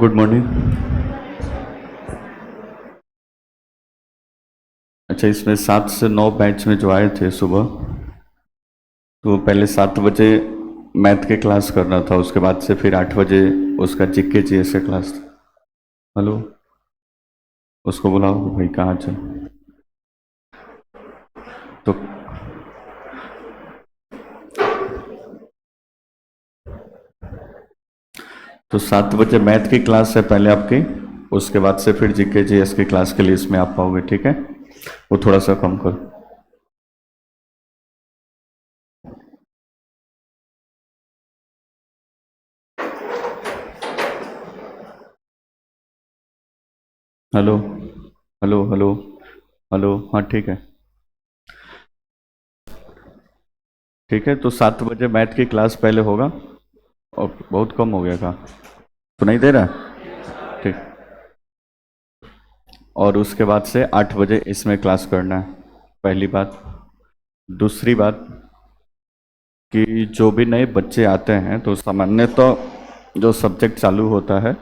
Good morning. अच्छा, इसमें 7 से 9 बैच में जो आए थे सुबह, तो पहले 7 बजे मैथ के क्लास करना था, उसके बाद से फिर 8 बजे उसका जीके जीएस का क्लास था। हेलो, उसको बुलाओ भाई, कहाँ चल। तो 7 बजे मैथ की क्लास है पहले आपकी, उसके बाद से फिर जीके जीएस की क्लास के लिए इसमें आप पाओगे, ठीक है। वो थोड़ा सा कम करो। हेलो हेलो हेलो हेलो, हाँ ठीक है। ठीक है, तो 7 बजे मैथ की क्लास पहले होगा। और बहुत कम हो गया का, तो नहीं दे रहा। ठीक। और उसके बाद से 8 बजे इसमें क्लास करना है, पहली बात। दूसरी बात कि जो भी नए बच्चे आते हैं तो सामान्यतः जो सब्जेक्ट चालू होता है,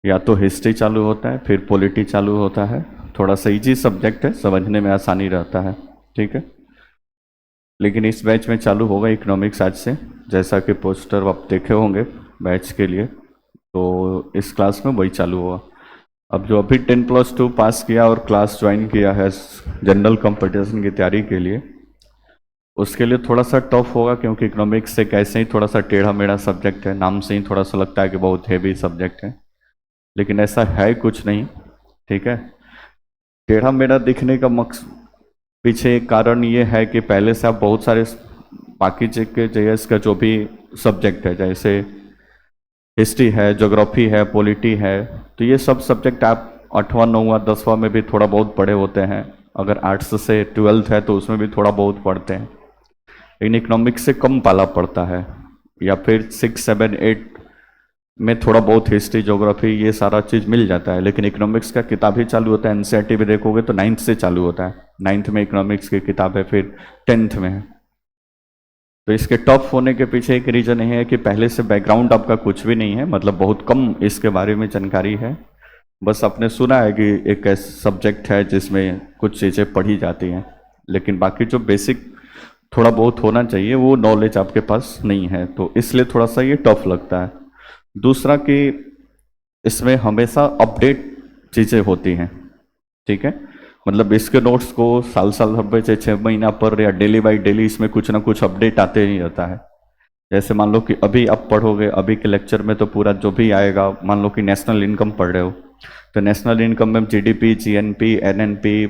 या तो हिस्ट्री चालू होता है, फिर पॉलिटी चालू होता है। थोड़ा सा इजी सब्जेक्ट है, समझने में आसानी रहता है, ठीक है। लेकिन इस बैच में चालू होगा इकोनॉमिक्स आज से, जैसा कि पोस्टर आप देखे होंगे बैच के लिए, तो इस क्लास में वही चालू हुआ। अब जो अभी 10+2 पास किया और क्लास ज्वाइन किया है जनरल कंपटीशन की तैयारी के लिए, उसके लिए थोड़ा सा टफ होगा, क्योंकि इकोनॉमिक्स एक ऐसे ही थोड़ा सा टेढ़ा मेढ़ा सब्जेक्ट है, नाम से ही थोड़ा सा लगता है कि बहुत हैवी सब्जेक्ट है, लेकिन ऐसा है कुछ नहीं, ठीक है। टेढ़ा मेढ़ा दिखने का मकसद पीछे एक कारण ये है कि पहले से आप बहुत सारे बाकी के जेएस का जो भी सब्जेक्ट है, जैसे हिस्ट्री है, ज्योग्राफी है, पॉलिटी है, तो ये सब सब्जेक्ट आप 8वां 9वां 10वां में भी थोड़ा बहुत पढ़े होते हैं। अगर आर्ट्स से 12th है तो उसमें भी थोड़ा बहुत पढ़ते हैं, लेकिन इकोनॉमिक्स से कम पाला पड़ता है। या फिर 6 7 8 में थोड़ा बहुत हिस्ट्री ज्योग्राफी ये सारा चीज़ मिल जाता है, लेकिन इकोनॉमिक्स का किताब ही चालू होता है। एनसीईआरटी भी देखोगे तो 9th से चालू होता है, 9th में इकोनॉमिक्स की किताब है, फिर 10th में है। तो इसके टफ होने के पीछे एक रीज़न ये है कि पहले से बैकग्राउंड आपका कुछ भी नहीं है, मतलब बहुत कम इसके बारे में जानकारी है। बस आपने सुना है कि एक ऐसा सब्जेक्ट है जिसमें कुछ चीज़ें पढ़ी जाती हैं, लेकिन बाकी जो बेसिक थोड़ा बहुत होना चाहिए वो नॉलेज आपके पास नहीं है, तो इसलिए थोड़ा सा ये टफ लगता है। दूसरा कि इसमें हमेशा अपडेट चीज़ें होती हैं, ठीक है। मतलब इसके नोट्स को साल साल हर 6 महीना पर या डेली बाई डेली इसमें कुछ ना कुछ अपडेट आते ही रहता है। जैसे मान लो कि अभी आप पढ़ोगे, अभी के लेक्चर में तो पूरा जो भी आएगा, मान लो कि नेशनल इनकम पढ़ रहे हो, तो नेशनल इनकम में जीडीपी, जीएनपी, एनएनपी,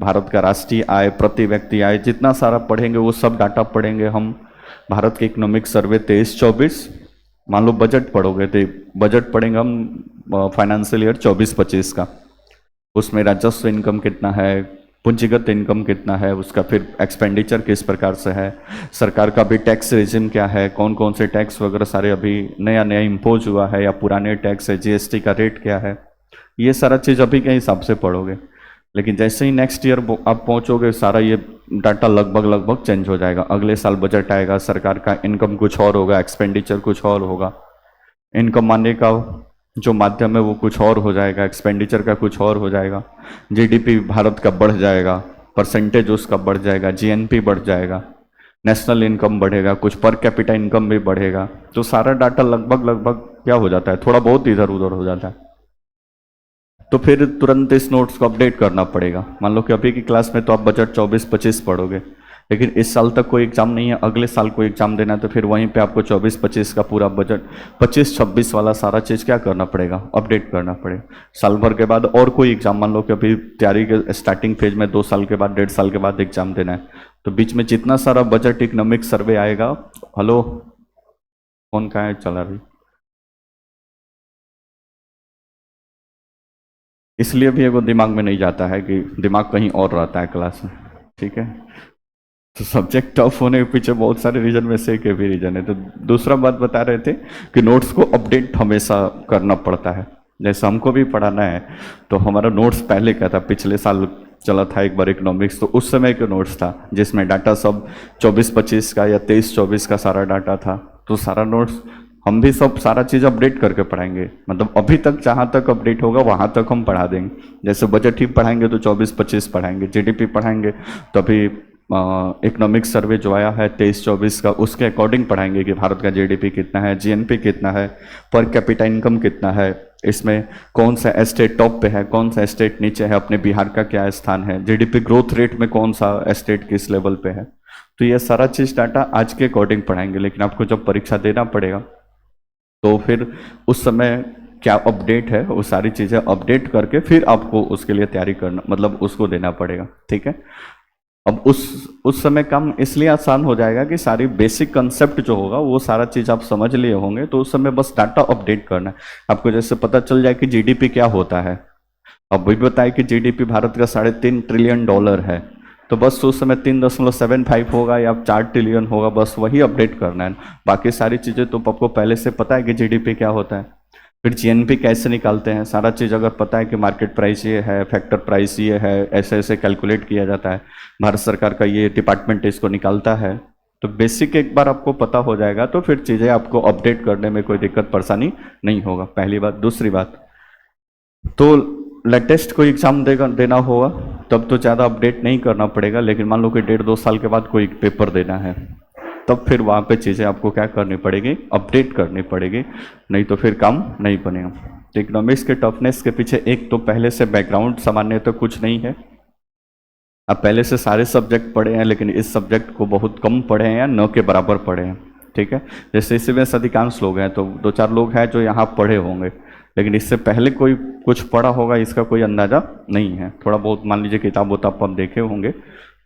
भारत का राष्ट्रीय आय, प्रति व्यक्ति आय, जितना सारा पढ़ेंगे वो सब डाटा पढ़ेंगे हम। भारत के इकोनॉमिक सर्वे 23-24, मान लो बजट पढ़ोगे तो बजट पढ़ेंगे हम फाइनेंशियल ईयर 24-25 का। उसमें राजस्व इनकम कितना है, पूंजीगत इनकम कितना है, उसका फिर एक्सपेंडिचर किस प्रकार से है, सरकार का भी टैक्स रेजिम क्या है, कौन कौन से टैक्स वगैरह सारे अभी नया नया इम्पोज हुआ है या पुराने टैक्स है, जीएसटी का रेट क्या है, ये सारा चीज़ अभी के हिसाब से पढ़ोगे। लेकिन जैसे ही नेक्स्ट ईयर आप पहुंचोगे, सारा ये डाटा लगभग लगभग चेंज हो जाएगा। अगले साल बजट आएगा, सरकार का इनकम कुछ और होगा, एक्सपेंडिचर कुछ और होगा, इनकम आने का जो माध्यम है वो कुछ और हो जाएगा, एक्सपेंडिचर का कुछ और हो जाएगा, जीडीपी भारत का बढ़ जाएगा, परसेंटेज उसका बढ़ जाएगा, जीएनपी बढ़ जाएगा, नेशनल इनकम बढ़ेगा, कुछ पर कैपिटा इनकम भी बढ़ेगा। तो सारा डाटा लगभग लगभग क्या हो जाता है, थोड़ा बहुत इधर उधर हो जाता है। तो फिर तुरंत इस नोट्स को अपडेट करना पड़ेगा। मान लो कि अभी की क्लास में तो आप बजट 24-25 पढ़ोगे, लेकिन इस साल तक कोई एग्जाम नहीं है, अगले साल कोई एग्जाम देना है, तो फिर वहीं पे आपको 24-25 का पूरा बजट, 25-26 वाला सारा चीज़ क्या करना पड़ेगा, अपडेट करना पड़ेगा। साल भर के बाद और कोई एग्जाम, मान लो कि अभी तैयारी के स्टार्टिंग फेज में 2 साल के बाद, 1.5 साल के बाद एग्जाम देना है, तो बीच में जितना सारा बजट इकोनॉमिक सर्वे आएगा। हेलो, कौन कहाँ है, चला रही, इसलिए भी वो दिमाग में नहीं जाता है कि दिमाग कहीं और रहता है क्लास में, ठीक है। तो सब्जेक्ट टफ होने के पीछे बहुत सारे रीजन में से एक भी रीजन है। तो दूसरा बात बता रहे थे कि नोट्स को अपडेट हमेशा करना पड़ता है। जैसे हमको भी पढ़ाना है, तो हमारा नोट्स पहले क्या था, पिछले साल चला था एक बार इकोनॉमिक्स, तो उस समय का नोट्स था जिसमें डाटा सब 24-25 का या 23-24 का सारा डाटा था। तो सारा नोट्स हम भी सब सारा चीज़ अपडेट करके पढ़ाएंगे, मतलब अभी तक जहाँ तक अपडेट होगा वहाँ तक हम पढ़ा देंगे। जैसे बजट ही पढ़ाएंगे तो 24-25 पढ़ाएंगे, जीडीपी पढ़ाएंगे तो अभी इकोनॉमिक सर्वे जो आया है 23-24 का, उसके अकॉर्डिंग पढ़ाएंगे कि भारत का जीडीपी कितना है, जीएनपी कितना है, पर कैपिटा इनकम कितना है, इसमें कौन सा स्टेट टॉप पे है, कौन सा स्टेट नीचे है, अपने बिहार का क्या स्थान है, जीडीपी ग्रोथ रेट में कौन सा स्टेट किस लेवल पे है। तो ये सारा चीज़ डाटा आज के अकॉर्डिंग पढ़ाएंगे, लेकिन आपको जब परीक्षा देना पड़ेगा तो फिर उस समय क्या अपडेट है वो सारी चीज़ें अपडेट करके फिर आपको उसके लिए तैयारी करना, मतलब उसको देना पड़ेगा। ठीक है, अब उस समय काम इसलिए आसान हो जाएगा कि सारी बेसिक कंसेप्ट जो होगा वो सारा चीज़ आप समझ लिए होंगे, तो उस समय बस डाटा अपडेट करना है आपको। जैसे पता चल जाए कि जीडीपी क्या होता है, अब भी बताए कि जीडीपी भारत का $3.5 ट्रिलियन है, तो बस उस समय 3.75 होगा या 4 ट्रिलियन होगा, बस वही अपडेट करना है। बाकी सारी चीज़ें तो आपको पहले से पता है कि जीडीपी क्या होता है, फिर जीएनपी कैसे निकालते हैं, सारा चीज़ अगर पता है कि मार्केट प्राइस ये है, फैक्टर प्राइस ये है, ऐसे ऐसे कैलकुलेट किया जाता है, भारत सरकार का ये डिपार्टमेंट इसको निकालता है, तो बेसिक एक बार आपको पता हो जाएगा तो फिर चीज़ें आपको अपडेट करने में कोई दिक्कत परेशानी नहीं होगा, पहली बात। दूसरी बात, तो लेटेस्ट कोई एग्ज़ाम देना होगा तब तो ज़्यादा अपडेट नहीं करना पड़ेगा, लेकिन मान लो कि 1.5-2 साल के बाद कोई पेपर देना है, तब फिर वहाँ पे चीज़ें आपको क्या करनी पड़ेगी, अपडेट करनी पड़ेगी, नहीं तो फिर काम नहीं बनेगा। तो इकोनॉमिक्स के टफनेस के पीछे एक तो पहले से बैकग्राउंड सामान्य तो कुछ नहीं है, आप पहले से सारे सब्जेक्ट पढ़े हैं, लेकिन इस सब्जेक्ट को बहुत कम पढ़े हैं या न के बराबर पढ़े हैं। ठीक है, जैसे इसी में अधिकांश लोग हैं, तो 2-4 लोग हैं जो यहाँ पढ़े होंगे, लेकिन इससे पहले कोई कुछ पढ़ा होगा इसका कोई अंदाज़ा नहीं है, थोड़ा बहुत मान लीजिए किताब वोताब आप देखे होंगे,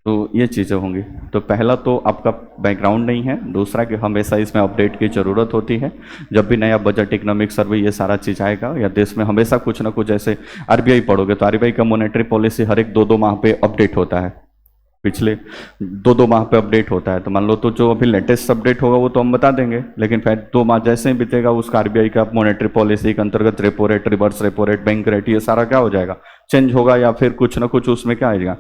तो ये चीज़ें होंगी। तो पहला तो आपका बैकग्राउंड नहीं है, दूसरा कि हमेशा इसमें अपडेट की ज़रूरत होती है। जब भी नया बजट, इकोनॉमिक सर्वे, ये सारा चीज़ आएगा या देश में हमेशा कुछ ना कुछ, जैसे आरबीआई पढ़ोगे तो आरबीआई का मॉनेटरी पॉलिसी हर एक 2-2 माह पे अपडेट होता है, पिछले 2-2 माह पे अपडेट होता है, तो मान लो तो जो अभी लेटेस्ट अपडेट होगा वो तो हम बता देंगे, लेकिन फिर 2 माह जैसे ही बीतेगा उसका आरबीआई का मॉनेटरी पॉलिसी के अंतर्गत repo rate, reverse repo rate, bank rate, ये सारा क्या हो जाएगा, चेंज होगा, या फिर कुछ ना कुछ उसमें क्या आएगा,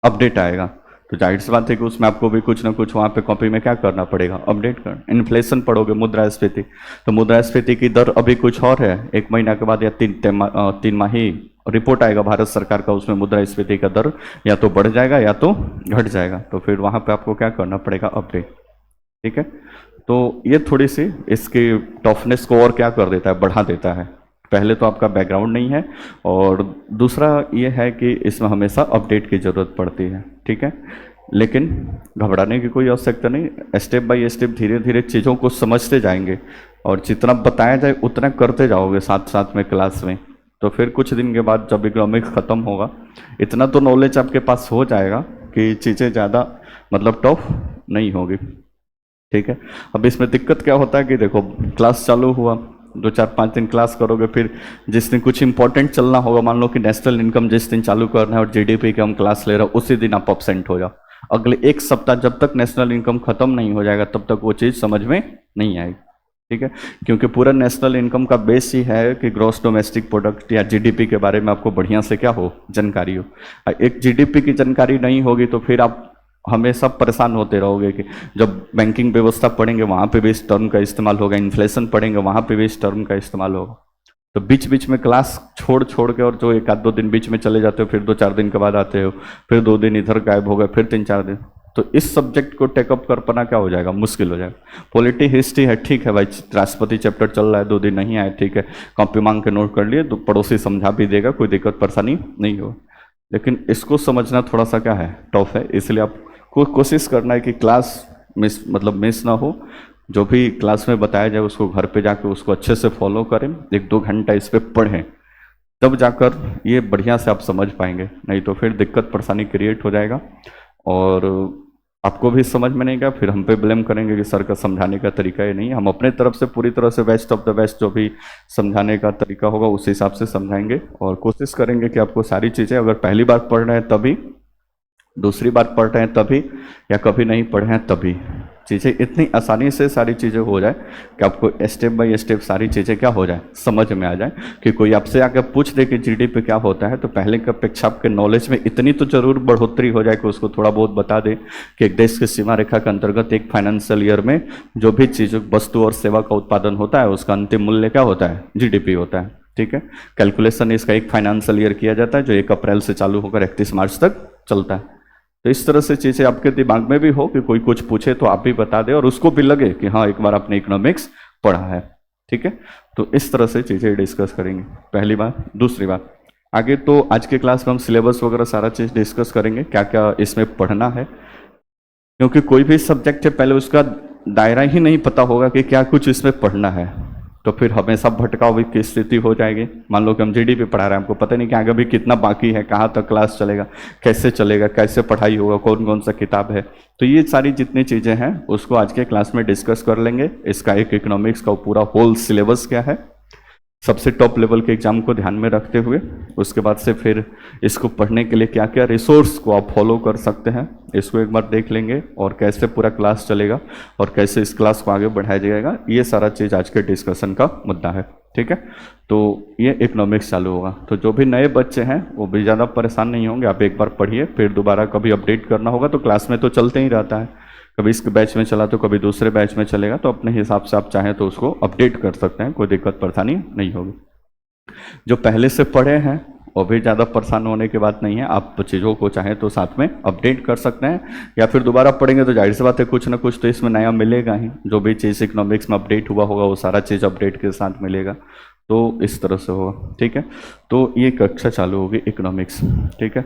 अपडेट आएगा। तो जाहिर सी बात है कि उसमें आपको भी कुछ ना कुछ वहाँ पे कॉपी में क्या करना पड़ेगा, अपडेट करना। इन्फ्लेशन पढ़ोगे, मुद्रास्फीति, तो मुद्रास्फीति की दर अभी कुछ और है, 1 महीना के बाद या 3 माही रिपोर्ट आएगा भारत सरकार का, उसमें मुद्रास्फीति का दर या तो बढ़ जाएगा या तो घट जाएगा, तो फिर वहाँ पे आपको क्या करना पड़ेगा, अपडेट। ठीक है, तो ये थोड़ी सी इसकी टफनेस को और क्या कर देता है, बढ़ा देता है। पहले तो आपका बैकग्राउंड नहीं है, और दूसरा ये है कि इसमें हमेशा अपडेट की ज़रूरत पड़ती है। ठीक है, लेकिन घबराने की कोई आवश्यकता नहीं, स्टेप बाय स्टेप धीरे धीरे चीज़ों को समझते जाएंगे, और जितना बताया जाए उतना करते जाओगे साथ साथ में क्लास में, तो फिर कुछ दिन के बाद जब इकोनॉमिक्स ख़त्म होगा, इतना तो नॉलेज आपके पास हो जाएगा कि चीज़ें ज़्यादा मतलब टफ नहीं होगी। ठीक है, अब इसमें दिक्कत क्या होता है कि देखो क्लास चालू हुआ, 2-4-5 दिन क्लास करोगे, फिर जिस दिन कुछ इंपॉर्टेंट चलना होगा, मान लो कि नेशनल इनकम जिस दिन चालू करना है और जीडीपी के हम क्लास ले रहे हो, उसी दिन आप अपसेंट हो जाओ। अगले 1 सप्ताह जब तक नेशनल इनकम खत्म नहीं हो जाएगा तब तक वो चीज़ समझ में नहीं आएगी। ठीक है, क्योंकि पूरा नेशनल इनकम का बेस ही है कि ग्रॉस डोमेस्टिक प्रोडक्ट या जीडीपी के बारे में आपको बढ़िया से क्या हो, जानकारी हो। एक जीडीपी की जानकारी नहीं होगी तो फिर आप हमेशा परेशान होते रहोगे कि जब बैंकिंग व्यवस्था पढ़ेंगे वहाँ पे भी इस टर्म का इस्तेमाल होगा, इन्फ्लेशन पढ़ेंगे वहाँ पे भी इस टर्म का इस्तेमाल होगा। तो बीच बीच में क्लास छोड़ छोड़ के, और जो 1-2 दिन बीच में चले जाते हो, फिर 2-4 दिन के बाद आते हो, फिर 2 दिन इधर गायब हो गए, फिर 3-4 दिन, तो इस सब्जेक्ट को टेकअप कर पाना क्या हो जाएगा, मुश्किल हो जाएगा। पॉलिटी हिस्ट्री है, ठीक है भाई, राष्ट्रपति चैप्टर चल रहा है, 2 दिन नहीं आए, ठीक है, कॉपी मांग के नोट कर लिए, तो पड़ोसी समझा भी देगा, कोई दिक्कत परेशानी नहीं हो, लेकिन इसको समझना थोड़ा सा क्या है, टफ है। इसलिए आप को कोशिश करना है कि क्लास मिस ना हो, जो भी क्लास में बताया जाए उसको घर पे जाकर उसको अच्छे से फॉलो करें, 1-2 घंटा इस पर पढ़ें, तब जाकर ये बढ़िया से आप समझ पाएंगे, नहीं तो फिर दिक्कत परेशानी क्रिएट हो जाएगा और आपको भी समझ में नहीं गया, फिर हम पे ब्लेम करेंगे कि सर का समझाने का तरीका ही नहीं है। हम अपने तरफ से पूरी तरह से बेस्ट ऑफ द बेस्ट जो भी समझाने का तरीका होगा उस हिसाब से समझाएंगे, और कोशिश करेंगे कि आपको सारी चीज़ें, अगर पहली बार पढ़ रहे हैं तभी, दूसरी बार पढ़ रहे हैं तभी, या कभी नहीं पढ़े हैं तभी, चीज़ें इतनी आसानी से सारी चीज़ें हो जाए कि आपको स्टेप बाय स्टेप सारी चीज़ें क्या हो जाए, समझ में आ जाए। कि कोई आपसे आकर पूछ दे कि जीडीपी क्या होता है, तो पहले की अपेक्षा आपके नॉलेज में इतनी तो जरूर बढ़ोतरी हो जाए कि उसको थोड़ा बहुत बता दे कि एक देश की सीमा रेखा के अंतर्गत एक फाइनेंशियल ईयर में जो भी चीज़, वस्तु और सेवा का उत्पादन होता है उसका अंतिम मूल्य क्या होता है, जीडीपी होता है। ठीक है, कैलकुलेशन इसका एक फाइनेंशियल ईयर किया जाता है जो 1 अप्रैल से चालू होकर 31 मार्च तक चलता है। तो इस तरह से चीज़ें आपके दिमाग में भी हो कि कोई कुछ पूछे तो आप भी बता दें और उसको भी लगे कि हाँ एक बार आपने इकोनॉमिक्स पढ़ा है। ठीक है, तो इस तरह से चीज़ें डिस्कस करेंगे, पहली बात। दूसरी बात, आगे तो आज के क्लास में हम सिलेबस वगैरह सारा चीज़ डिस्कस करेंगे, क्या क्या इसमें पढ़ना है, क्योंकि कोई भी सब्जेक्ट है पहले उसका दायरा ही नहीं पता होगा कि क्या कुछ इसमें पढ़ना है, तो फिर हमेशा भटकाव की स्थिति हो जाएगी। मान लो कि हम जीडीपी पढ़ा रहे हैं, हमको पता नहीं कि आगे भी कितना बाकी है, कहाँ तक क्लास चलेगा, कैसे चलेगा, कैसे पढ़ाई होगा, कौन कौन सा किताब है। तो ये सारी जितनी चीज़ें हैं उसको आज के क्लास में डिस्कस कर लेंगे। इसका एक इकोनॉमिक्स का पूरा होल सिलेबस क्या है, सबसे टॉप लेवल के एग्जाम को ध्यान में रखते हुए, उसके बाद से फिर इसको पढ़ने के लिए क्या क्या रिसोर्स को आप फॉलो कर सकते हैं इसको एक बार देख लेंगे, और कैसे पूरा क्लास चलेगा और कैसे इस क्लास को आगे बढ़ाया जाएगा, ये सारा चीज़ आज के डिस्कशन का मुद्दा है। ठीक है, तो ये इकोनॉमिक्स चालू होगा। तो जो भी नए बच्चे हैं वो भी ज़्यादा परेशान नहीं होंगे, आप एक बार पढ़िए, फिर दोबारा कभी अपडेट करना होगा तो क्लास में तो चलते ही रहता है, कभी इस बैच में चला तो कभी दूसरे बैच में चलेगा, तो अपने हिसाब से आप चाहें तो उसको अपडेट कर सकते हैं, कोई दिक्कत परेशानी नहीं होगी। जो पहले से पढ़े हैं वो भी ज़्यादा परेशान होने की बात नहीं है, आप चीज़ों को चाहें तो साथ में अपडेट कर सकते हैं, या फिर दोबारा पढ़ेंगे तो जाहिर सी बात है कुछ ना कुछ तो इसमें नया मिलेगा ही, जो भी चीज़ इकोनॉमिक्स में अपडेट हुआ होगा वो सारा चीज़ अपडेट के साथ मिलेगा, तो इस तरह से होगा। ठीक है, तो ये कक्षा चालू होगी इकोनॉमिक्स। ठीक है,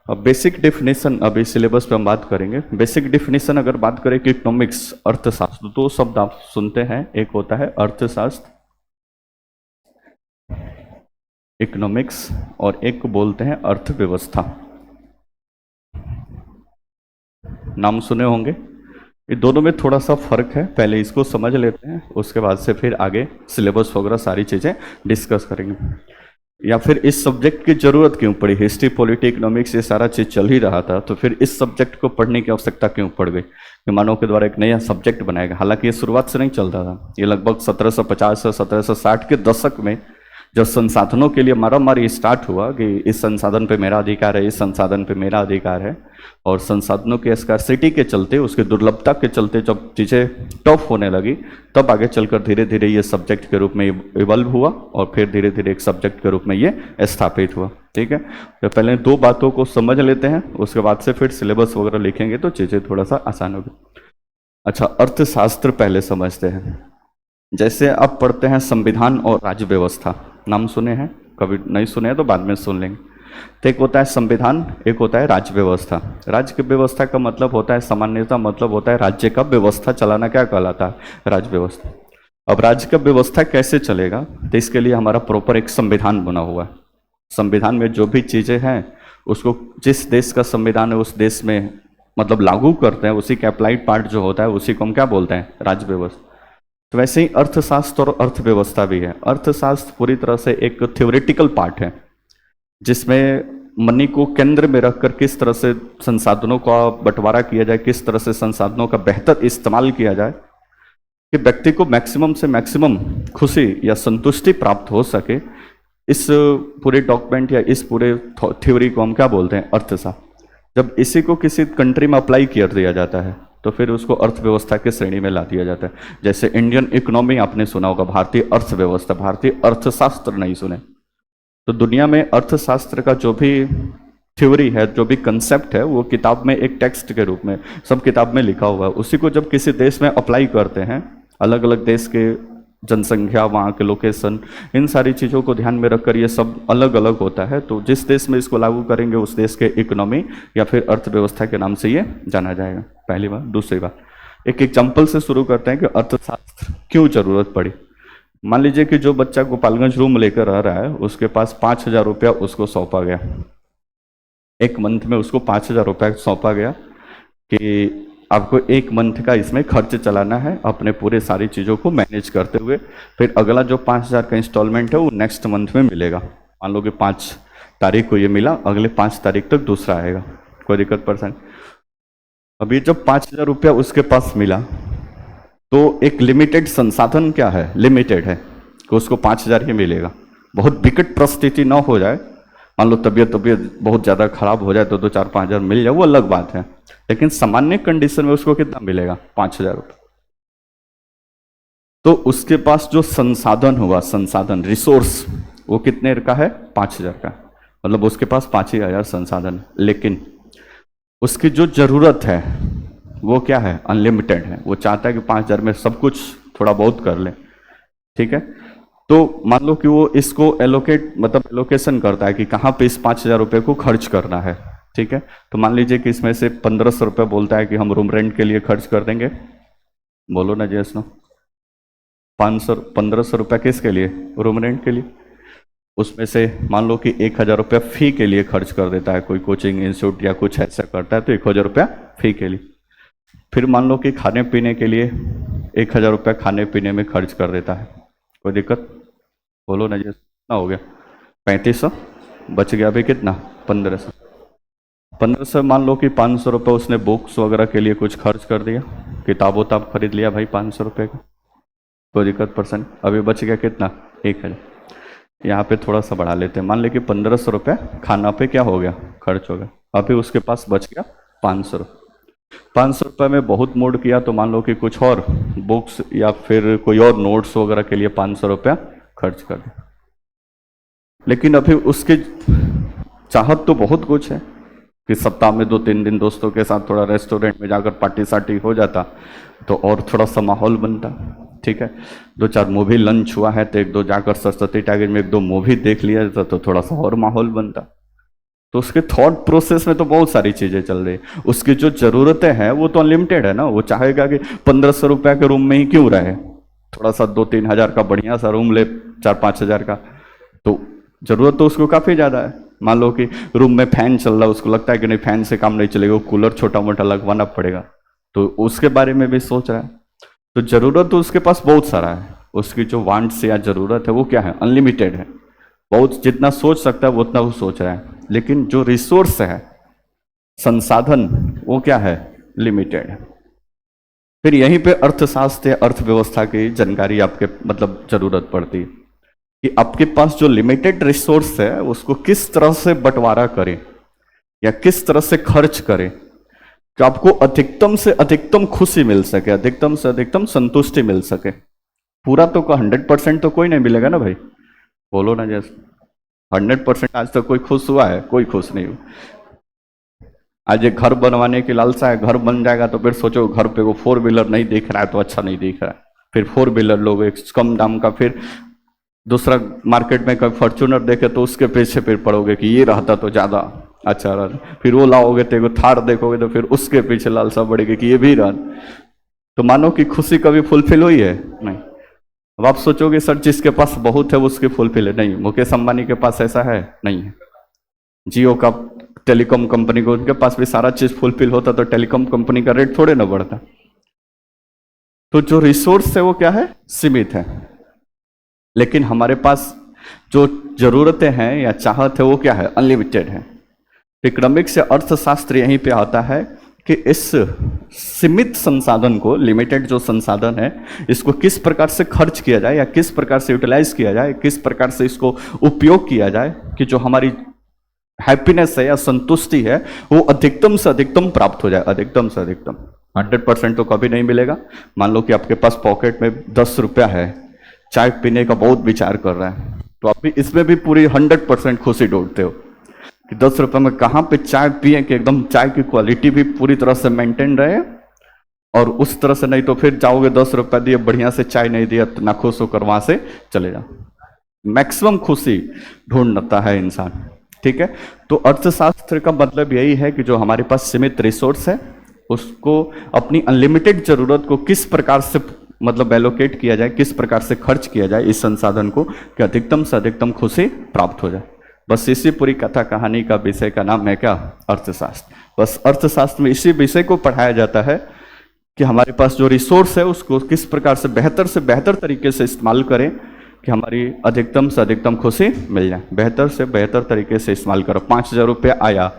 अब बेसिक डेफिनेशन, अभी सिलेबस पे हम बात करेंगे। बेसिक डेफिनेशन अगर बात करें कि इकोनॉमिक्स अर्थशास्त्र, दो शब्द आप सुनते हैं, एक होता है अर्थशास्त्र इकोनॉमिक्स, और एक को बोलते हैं अर्थव्यवस्था। नाम सुने होंगे, ये दोनों में थोड़ा सा फर्क है, पहले इसको समझ लेते हैं, उसके बाद से फिर आगे सिलेबस वगैरह सारी चीज़ें डिस्कस करेंगे। या फिर इस सब्जेक्ट की जरूरत क्यों पड़ी, हिस्ट्री पॉलिटी इकोनॉमिक्स ये सारा चीज़ चल ही रहा था, तो फिर इस सब्जेक्ट को पढ़ने की आवश्यकता क्यों पड़ गई कि मानव के द्वारा एक नया सब्जेक्ट बनाएगा। हालांकि ये शुरुआत से नहीं चलता था, ये लगभग 1750 से 1760 के दशक में जब संसाधनों के लिए मारामारी स्टार्ट हुआ कि इस संसाधन पे मेरा अधिकार है, इस संसाधन पे मेरा अधिकार है, और संसाधनों के स्कार्सिटी के चलते, उसके दुर्लभता के चलते जब चीज़ें टफ होने लगी, तब आगे चलकर धीरे धीरे ये सब्जेक्ट के रूप में इवॉल्व हुआ और फिर धीरे धीरे एक सब्जेक्ट के रूप में ये स्थापित हुआ। ठीक है, तो पहले दो बातों को समझ लेते हैं, उसके बाद से फिर सिलेबस वगैरह लिखेंगे तो चीज़ें थोड़ा सा आसान होगी। अच्छा, अर्थशास्त्र पहले समझते हैं। जैसे आप पढ़ते हैं संविधान और राज्य व्यवस्था, नाम सुने हैं, कभी नहीं सुने हैं तो बाद में सुन लेंगे। तो एक होता है संविधान, एक होता है राज्य व्यवस्था। राज्य व्यवस्था का मतलब होता है, सामान्यतः मतलब होता है राज्य का व्यवस्था चलाना, क्या कहलाता है, राज्य व्यवस्था। अब राज्य का व्यवस्था कैसे चलेगा, तो इसके लिए हमारा प्रॉपर एक संविधान बना हुआ है। संविधान में जो भी चीज़ें हैं उसको जिस देश का संविधान है उस देश में मतलब लागू करते हैं, उसी का अप्लाइड पार्ट जो होता है उसी को हम क्या बोलते हैं, राज्य व्यवस्था। तो वैसे ही अर्थशास्त्र और अर्थव्यवस्था भी है। अर्थशास्त्र पूरी तरह से एक थ्योरेटिकल पार्ट है जिसमें मनी को केंद्र में रखकर किस तरह से संसाधनों का बंटवारा किया जाए, किस तरह से संसाधनों का बेहतर इस्तेमाल किया जाए कि व्यक्ति को मैक्सिमम से मैक्सिमम खुशी या संतुष्टि प्राप्त हो सके। इस पूरे डॉक्यूमेंट या इस पूरे थ्योरी को हम क्या बोलते हैं, अर्थशास्त्र। जब इसी को किसी कंट्री में अप्लाई कर दिया जाता है तो फिर उसको अर्थव्यवस्था के श्रेणी में ला दिया जाता है। जैसे इंडियन इकोनॉमी आपने सुना होगा, भारतीय अर्थव्यवस्था, भारतीय अर्थशास्त्र नहीं सुने। तो दुनिया में अर्थशास्त्र का जो भी थ्योरी है, जो भी कंसेप्ट है, वो किताब में एक टेक्स्ट के रूप में सब किताब में लिखा हुआ है। उसी को जब किसी देश में अप्लाई करते हैं, अलग अलग देश के जनसंख्या, वहाँ के लोकेशन, इन सारी चीज़ों को ध्यान में रखकर ये सब अलग अलग होता है। तो जिस देश में इसको लागू करेंगे उस देश के इकोनॉमी या फिर अर्थव्यवस्था के नाम से ये जाना जाएगा, पहली बात। दूसरी बात, एक एग्जाम्पल से शुरू करते हैं कि अर्थशास्त्र क्यों जरूरत पड़ी। मान लीजिए कि जो बच्चा गोपालगंज रूम लेकर रह रहा है, उसके पास 5,000 रुपया उसको सौंपा गया, एक मंथ में उसको 5,000 रुपया सौंपा गया कि आपको एक मंथ का इसमें खर्च चलाना है अपने पूरे सारी चीज़ों को मैनेज करते हुए। फिर अगला जो 5,000 का इंस्टॉलमेंट है वो नेक्स्ट मंथ में मिलेगा। मान लो कि 5 तारीख को ये मिला, अगले 5 तारीख तक दूसरा आएगा, कोई दिक्कत परेशानी। अब ये जब 5,000 रुपया उसके पास मिला तो एक लिमिटेड संसाधन क्या है, लिमिटेड है कि उसको 5,000 ही मिलेगा। बहुत विकट परिस्थिति ना हो जाए, मान लो तबीयत बहुत ज़्यादा खराब हो जाए तो 2-4-5 हज़ार मिल जाए, वो अलग बात है, लेकिन सामान्य कंडीशन में उसको कितना मिलेगा, 5,000 रुपये। तो उसके पास जो संसाधन होगा, संसाधन रिसोर्स, वो कितने का है, 5,000 का, मतलब उसके पास 5,000 संसाधन, लेकिन उसकी जो जरूरत है वो क्या है, अनलिमिटेड है। वो चाहता है कि 5,000 में सब कुछ थोड़ा बहुत कर ले, ठीक है। तो मान लो कि वो इसको एलोकेट, मतलब एलोकेशन करता है कि कहाँ पे इस 5,000 रुपये को खर्च करना है, ठीक है। तो मान लीजिए कि इसमें से 1,500 रुपये बोलता है कि हम रूम रेंट के लिए खर्च कर देंगे, बोलो ना जैस नो, 1,500 रुपये किसके लिए, रूम रेंट के लिए। उसमें से मान लो कि 1,000 रुपया फी के लिए खर्च कर देता है, कोई कोचिंग इंस्टीट्यूट या कुछ ऐसा करता है तो 1,000 रुपया फी के लिए। फिर मान लो कि खाने पीने के लिए 1,000 रुपया खाने पीने में खर्च कर देता है, कोई दिक्कत, बोलो ना जी, कितना हो गया, 3,500, बच गया अभी कितना, 1,500। 1,500 मान लो कि 500 रुपये उसने बुक्स वगैरह के लिए कुछ खर्च कर दिया, किताब उताब खरीद लिया भाई 500 रुपये का, कोई दिक्कत परसेंट। अभी बच गया कितना, 1,000। यहाँ पे थोड़ा सा बढ़ा लेते हैं, मान लो कि 1,500 रुपये खाना पे क्या हो गया, खर्च हो गया। अभी उसके पास बच गया 500 रुपये। 500 रुपये में बहुत मूड किया तो मान लो कि कुछ और बुक्स या फिर कोई और नोट्स वगैरह के लिए 500 रुपया खर्च कर दे। लेकिन अभी उसके चाहत तो बहुत कुछ है कि सप्ताह में 2-3 दिन दोस्तों के साथ थोड़ा रेस्टोरेंट में जाकर पार्टी सार्टी हो जाता तो और थोड़ा सा माहौल बनता, ठीक है। 2-4 मूवी लंच हुआ है तो 1-2 जाकर सरस्वती टाइगर में 1-2 मूवी देख लिया जाता तो थोड़ा सा और माहौल बनता। तो उसके थॉट प्रोसेस में तो बहुत सारी चीजें चल रही, उसकी जो जरूरतें हैं वो तो अनलिमिटेड है ना। वो चाहेगा कि 1,500 रुपये के रूम में ही क्यों रहे, थोड़ा सा 2-3 हज़ार का बढ़िया सा रूम ले, 4-5 हज़ार का, तो जरूरत तो उसको काफी ज्यादा है। मान लो कि रूम में फैन चल रहा है, उसको लगता है कि नहीं फैन से काम नहीं चलेगा, वो कूलर छोटा मोटा लगवाना पड़ेगा, तो उसके बारे में भी सोच रहा है। तो जरूरत तो उसके पास बहुत सारा है, उसकी जो वांट्स या जरूरत है वो क्या है, अनलिमिटेड है। बहुत जितना सोच सकता है वो उतना वो सोच रहा है, लेकिन जो रिसोर्स है, संसाधन, वो क्या है, लिमिटेड है। फिर यहीं पे अर्थशास्त्र या अर्थव्यवस्था की जानकारी आपके मतलब जरूरत पड़ती है कि आपके पास जो लिमिटेड रिसोर्स है उसको किस तरह से बंटवारा करें या किस तरह से खर्च करें कि आपको अधिकतम से अधिकतम खुशी मिल सके, अधिकतम से अधिकतम संतुष्टि मिल सके। पूरा तो 100% तो कोई नहीं मिलेगा ना भाई, बोलो ना जैसे 100% आज तक कोई खुश हुआ है, कोई खुश नहीं हुआ। आज एक घर बनवाने की लालसा है, घर बन जाएगा तो फिर सोचो घर पे वो 4 व्हीलर नहीं दिख रहा है तो अच्छा नहीं दिख रहा है, फिर 4 व्हीलर लोग एक कम दाम का, फिर दूसरा मार्केट में कभी फॉर्च्यूनर देखे तो उसके पीछे फिर पड़ोगे कि ये रहता तो ज़्यादा अच्छा रहा, फिर वो लाओगे तो एगो थार देखोगे तो फिर उसके पीछे लालसा बढ़ेगी कि ये भी रहा। तो मानो कि खुशी कभी फुलफिल हुई है, नहीं। अब आप सोचोगे सर जिसके पास बहुत है उसकी फुलफिल है, नहीं। मुकेश अंबानी के पास ऐसा है, नहीं है। जियो का टेलीकॉम कंपनी को, उनके पास भी सारा चीज फुलफिल होता तो टेलीकॉम कंपनी का रेट थोड़े ना बढ़ता। तो जो रिसोर्स है वो क्या है, सीमित है। लेकिन हमारे पास जो जरूरतें हैं या चाहत है वो क्या है, अनलिमिटेड है। इकोनॉमिक्स या अर्थशास्त्र यहीं पे आता है कि इस सीमित संसाधन को, लिमिटेड जो संसाधन है, इसको किस प्रकार से खर्च किया जाए या किस प्रकार से यूटिलाइज किया जाए, किस प्रकार से इसको उपयोग किया जाए कि जो हमारी हैप्पीनेस है या संतुष्टि है वो अधिकतम से अधिकतम प्राप्त हो जाए, अधिकतम से अधिकतम। 100% तो कभी नहीं मिलेगा। मान लो कि आपके पास पॉकेट में 10 रुपया है, चाय पीने का बहुत विचार कर रहा है, तो आप भी इसमें भी पूरी 100% खुशी ढूंढते हो कि 10 रुपये में कहाँ पे चाय पिए कि एकदम चाय की क्वालिटी भी पूरी तरह से मेंटेन रहे, और उस तरह से नहीं तो फिर जाओगे 10 रुपये दिए, बढ़िया से चाय नहीं दिया तो नाखुश होकर वहां से चले जाओ। मैक्सिमम खुशी ढूंढता है इंसान, ठीक है। तो अर्थशास्त्र का मतलब यही है कि जो हमारे पास सीमित रिसोर्स है उसको अपनी अनलिमिटेड जरूरत को किस प्रकार से मतलब एलोकेट किया जाए, किस प्रकार से खर्च किया जाए इस संसाधन को कि अधिकतम से अधिकतम खुशी प्राप्त हो जाए। बस इसी पूरी कथा कहानी का विषय का नाम है क्या, अर्थशास्त्र। बस अर्थशास्त्र में इसी विषय को पढ़ाया जाता है कि हमारे पास जो रिसोर्स है उसको किस प्रकार से बेहतर तरीके से इस्तेमाल करें कि हमारी अधिकतम से अधिकतम खुशी मिल जाए। बेहतर से बेहतर तरीके से इस्तेमाल करो। 5,000 रुपया आया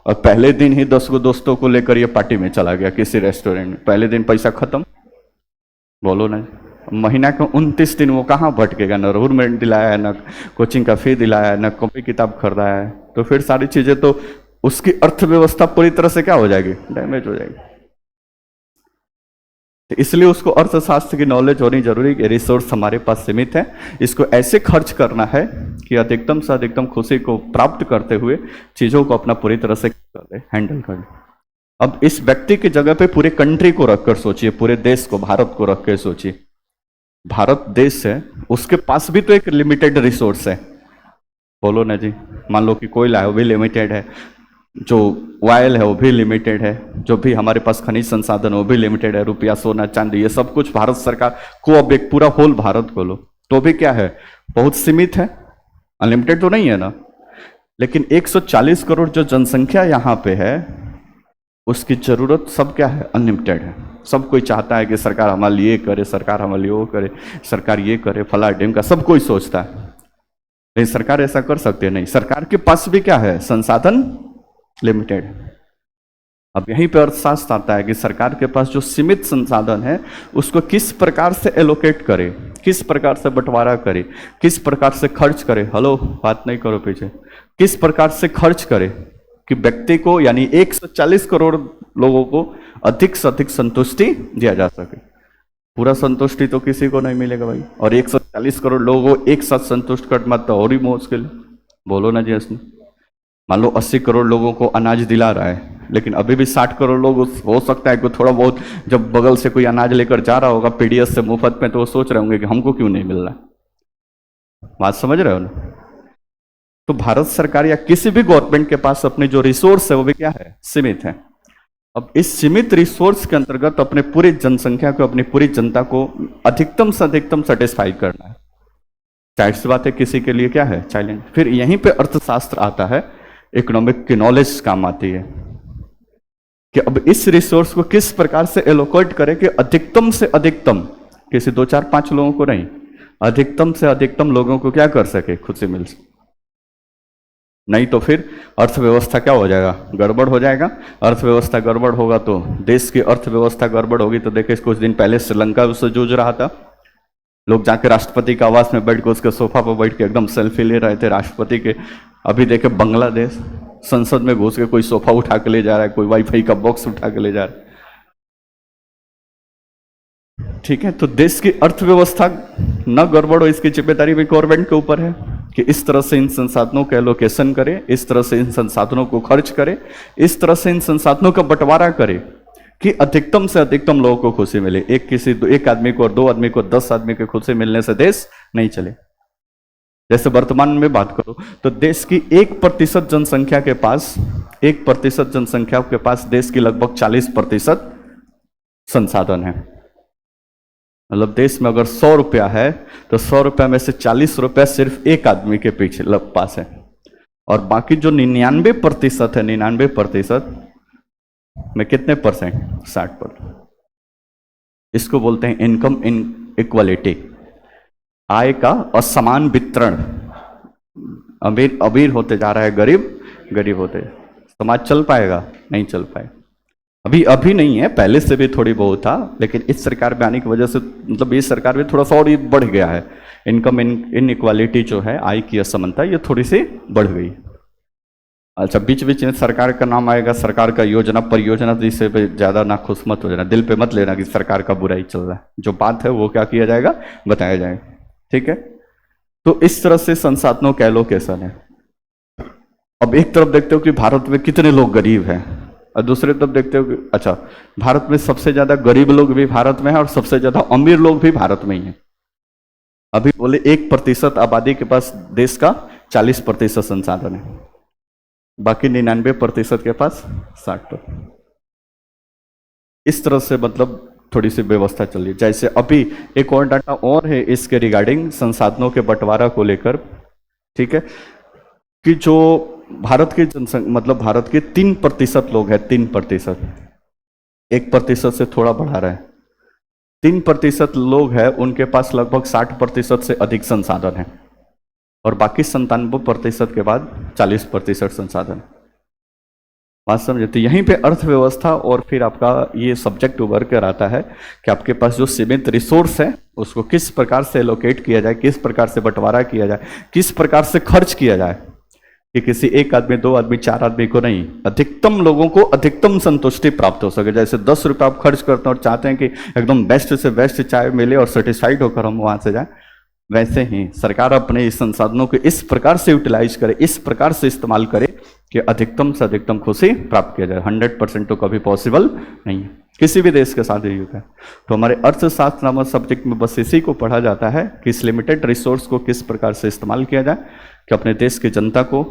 और पहले दिन ही 10 को दोस्तों को लेकर ये पार्टी में चला गया किसी रेस्टोरेंट में, पहले दिन पैसा खत्म। बोलो ना, महीना के 29 दिन वो कहाँ भटकेगा, न रूम रेंट दिलाया है, न कोचिंग का फी दिलाया है, न कॉपी किताब खरीदा है, तो फिर सारी चीजें तो उसकी अर्थव्यवस्था पूरी तरह से क्या हो जाएगी, डैमेज हो जाएगी। तो इसलिए उसको अर्थशास्त्र की नॉलेज होनी जरूरी है। रिसोर्स हमारे पास सीमित है, इसको ऐसे खर्च करना है कि अधिकतम से अधिकतम खुशी को प्राप्त करते हुए चीजों को अपना पूरी तरह से हैंडल कर ले। अब इस व्यक्ति की जगह पे पूरे कंट्री को रखकर सोचिए, पूरे देश को, भारत को रख कर सोचिए। भारत देश है, उसके पास भी तो एक लिमिटेड रिसोर्स है। बोलो ना जी, मान लो कि कोयला है वो भी लिमिटेड है, जो ऑयल है वो भी लिमिटेड है, जो भी हमारे पास खनिज संसाधन वो भी लिमिटेड है, रुपया सोना चांदी ये सब कुछ भारत सरकार को, अब एक पूरा होल भारत को लो तो भी क्या है, बहुत सीमित है, अनलिमिटेड तो नहीं है ना। लेकिन 140 करोड़ जो जनसंख्या यहाँ पे है उसकी जरूरत सब क्या है, अनलिमिटेड है। सब कोई चाहता है कि सरकार हमारे लिए करे, सरकार हमारे लिए वो करे, सरकार ये करे, फला डेम का, सब कोई सोचता है। लेकिन सरकार ऐसा कर सकती है नहीं, सरकार के पास भी क्या है, संसाधन लिमिटेड। अब यहीं पर अर्थशास्त्र आता है कि सरकार के पास जो सीमित संसाधन है उसको किस प्रकार से एलोकेट करे, किस प्रकार से बंटवारा करे, किस प्रकार से खर्च करे। हेलो, बात नहीं करो पीछे। किस प्रकार से खर्च करे कि व्यक्ति को, यानी 140 करोड़ लोगों को अधिक से अधिक संतुष्टि दिया जा सके। पूरा संतुष्टि तो किसी को नहीं मिलेगा भाई, और 140 करोड़ लोगों को एक साथ संतुष्ट करना तो और ही मुश्किल। बोलो ना जी, इसमें मान लो 80 करोड़ लोगों को अनाज दिला रहा है, लेकिन अभी भी 60 करोड़ लोग हो सकता है कि थोड़ा बहुत जब बगल से कोई अनाज लेकर जा रहा होगा पीडीएस से मुफ्त में, तो वो सोच रहे होंगे कि हमको क्यों नहीं मिल रहा। बात समझ रहे हो ना। तो भारत सरकार या किसी भी गवर्नमेंट के पास अपने जो रिसोर्स है वो भी क्या है, सीमित है। अब इस सीमित रिसोर्स के अंतर्गत अपने पूरी जनसंख्या को, अपनी पूरी जनता को अधिकतम से अधिकतम सेटिस्फाई करना है। जाहिर सी बात है किसी के लिए क्या है, चैलेंज। फिर यहीं पे अर्थशास्त्र आता है, इकोनॉमिक की नॉलेज काम आती है कि अब इस रिसोर्स को किस प्रकार से एलोकेट करें कि अधिकतम से अधिकतम, किसी 2 4 5 लोगों को नहीं, अधिकतम से अधिकतम लोगों को क्या कर सके, खुशी मिल सके। नहीं तो फिर अर्थव्यवस्था क्या हो जाएगा, गड़बड़ हो जाएगा। अर्थव्यवस्था गड़बड़ होगा तो देश की अर्थव्यवस्था गड़बड़ होगी। तो देखिए कुछ दिन पहले श्रीलंका उससे जूझ रहा था, लोग जाके राष्ट्रपति के आवास में बैठ के उसके सोफा पर बैठ के एकदम सेल्फी ले रहे थे राष्ट्रपति के। अभी देखे बांग्लादेश संसद में घुस के कोई सोफा उठा के ले जा रहा है, कोई वाईफाई का बॉक्स उठा के ले जा रहा है। ठीक है, तो देश की अर्थव्यवस्था न गड़बड़ हो इसकी जिम्मेदारी भी गवर्नमेंट के ऊपर है कि इस तरह से इन संसाधनों का एलोकेशन करे, इस तरह से इन संसाधनों को खर्च करे, इस तरह से इन संसाधनों का बंटवारा करे कि अधिकतम से अधिकतम लोगों को खुशी मिले। एक आदमी को और 2 आदमी को 10 आदमी को खुशी मिलने से देश नहीं चले। जैसे वर्तमान में बात करो तो देश की 1% जनसंख्या के पास, 1% जनसंख्या के पास देश की लगभग 40% संसाधन है। मतलब देश में अगर 100 रुपया है तो 100 रुपया में से 40 रुपया सिर्फ एक आदमी के पीछे पास है, और बाकी जो 99% है, 99% में कितने परसेंट, 60%। इसको बोलते हैं इनकम इन इक्वालिटी, आय का असमान वितरण। अमीर अमीर होते जा रहा है, गरीब गरीब होते। समाज चल पाएगा, नहीं चल पाए। अभी नहीं है, पहले से भी थोड़ी बहुत था, लेकिन इस सरकार में आने की वजह से, मतलब इस सरकार में थोड़ा सा और बढ़ गया है। इनकम इन इक्वालिटी जो है, आय की असमानता, ये थोड़ी सी बढ़ गई। अच्छा, बीच बीच में सरकार का नाम आएगा, सरकार का योजना परियोजना, जिससे ज्यादा ना खुश मत हो जाना, दिल पे मत लेना कि सरकार का बुराई चल रहा है। जो बात है वो क्या किया जाएगा, बताया जाएगा। ठीक है, तो इस तरह से संसाधनों का एलोकेशन है। अब एक तरफ देखते हो कि भारत में कितने लोग गरीब हैं, और दूसरी तरफ देखते हो कि अच्छा, भारत में सबसे ज्यादा गरीब लोग भी भारत में है और सबसे ज्यादा अमीर लोग भी भारत में ही है। अभी बोले 1% आबादी के पास देश का 40% संसाधन है, बाकी 99% के पास 60%। इस तरह से मतलब थोड़ी सी व्यवस्था चल रही है। जैसे अभी एक और डाटा और है इसके रिगार्डिंग संसाधनों के बंटवारा को लेकर। ठीक है, कि जो भारत की जनसंख्या, मतलब भारत के 3% लोग हैं, 3%, 1% से थोड़ा बढ़ा रहा है, 3% लोग हैं, उनके पास लगभग 60% से अधिक संसाधन है, और बाकी 97% के बाद 40% संसाधन। बात समझे? तो यहीं पे अर्थव्यवस्था और फिर आपका ये सब्जेक्ट उभर कर आता है कि आपके पास जो सीमित रिसोर्स है उसको किस प्रकार से एलोकेट किया जाए, किस प्रकार से बंटवारा किया जाए, किस प्रकार से खर्च किया जाए कि किसी एक आदमी, दो आदमी, चार आदमी को नहीं, अधिकतम लोगों को अधिकतम संतुष्टि प्राप्त हो सके। जैसे 10 रुपये आप खर्च करते हैं और चाहते हैं कि एकदम बेस्ट से बेस्ट चाय मिले और सेटिस्फाइड होकर हम वहां से जाएं, वैसे ही सरकार अपने इस संसाधनों को इस प्रकार से यूटिलाइज करे, इस प्रकार से इस्तेमाल करे कि अधिकतम से अधिकतम खुशी प्राप्त किया जाए। 100% तो कभी पॉसिबल नहीं है, किसी भी देश के साथ यही होता है। तो हमारे अर्थशास्त्र नामक सब्जेक्ट में बस इसी को पढ़ा जाता है कि इस लिमिटेड रिसोर्स को किस प्रकार से इस्तेमाल किया जाए कि अपने देश की जनता को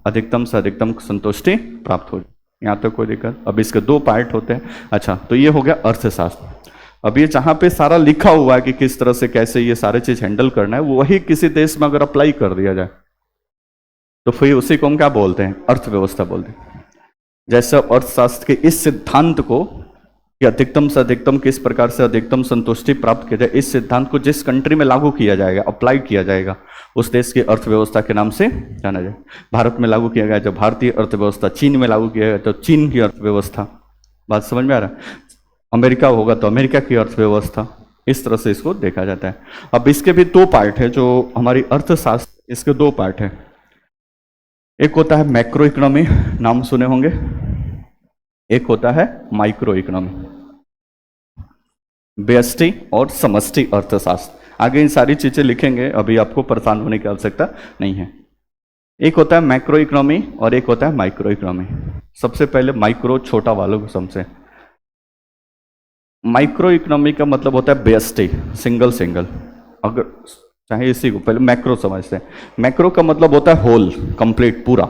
अधिकतम से अधिकतम संतुष्टि प्राप्त हो जाए। यहाँ तक कोई दिक्कत? अब इसके 2 पार्ट होते हैं। अच्छा, तो ये हो गया अर्थशास्त्र। अब ये जहाँ पे सारा लिखा हुआ है कि किस तरह से कैसे ये सारे चीज हैंडल करना है, वो वही किसी देश में अगर अप्लाई कर दिया जाए तो फिर उसी को हम क्या बोलते हैं? अर्थव्यवस्था बोलते हैं। जैसे अर्थशास्त्र के इस सिद्धांत को कि अधिकतम से अधिकतम किस प्रकार से अधिकतम संतुष्टि प्राप्त किया जाए, इस सिद्धांत को जिस कंट्री में लागू किया जाएगा, अप्लाई किया जाएगा, उस देश की अर्थव्यवस्था के नाम से जाना जाए। भारत में लागू किया गया जब भारतीय अर्थव्यवस्था, चीन में लागू किया गया तो चीन की अर्थव्यवस्था। बात समझ में आ रहा है? अमेरिका होगा तो अमेरिका की अर्थव्यवस्था। इस तरह से इसको देखा जाता है। अब इसके भी 2 पार्ट है जो हमारी अर्थशास्त्र, इसके 2 पार्ट है। एक होता है मैक्रो इकोनॉमी, नाम सुने होंगे, एक होता है माइक्रो इकोनॉमी, व्यष्टि और समष्टि अर्थशास्त्र। आगे इन सारी चीजें लिखेंगे, अभी आपको परेशान होने की आवश्यकता नहीं है। एक होता है मैक्रो इकोनॉमी और एक होता है माइक्रो इकोनॉमी। सबसे पहले माइक्रो, छोटा वालों को समझे। माइक्रो इकोनॉमी का मतलब होता है व्यष्टि, सिंगल सिंगल। अगर चाहे इसी को पहले मैक्रो समझते हैं। मैक्रो का मतलब होता है होल, कंप्लीट, पूरा।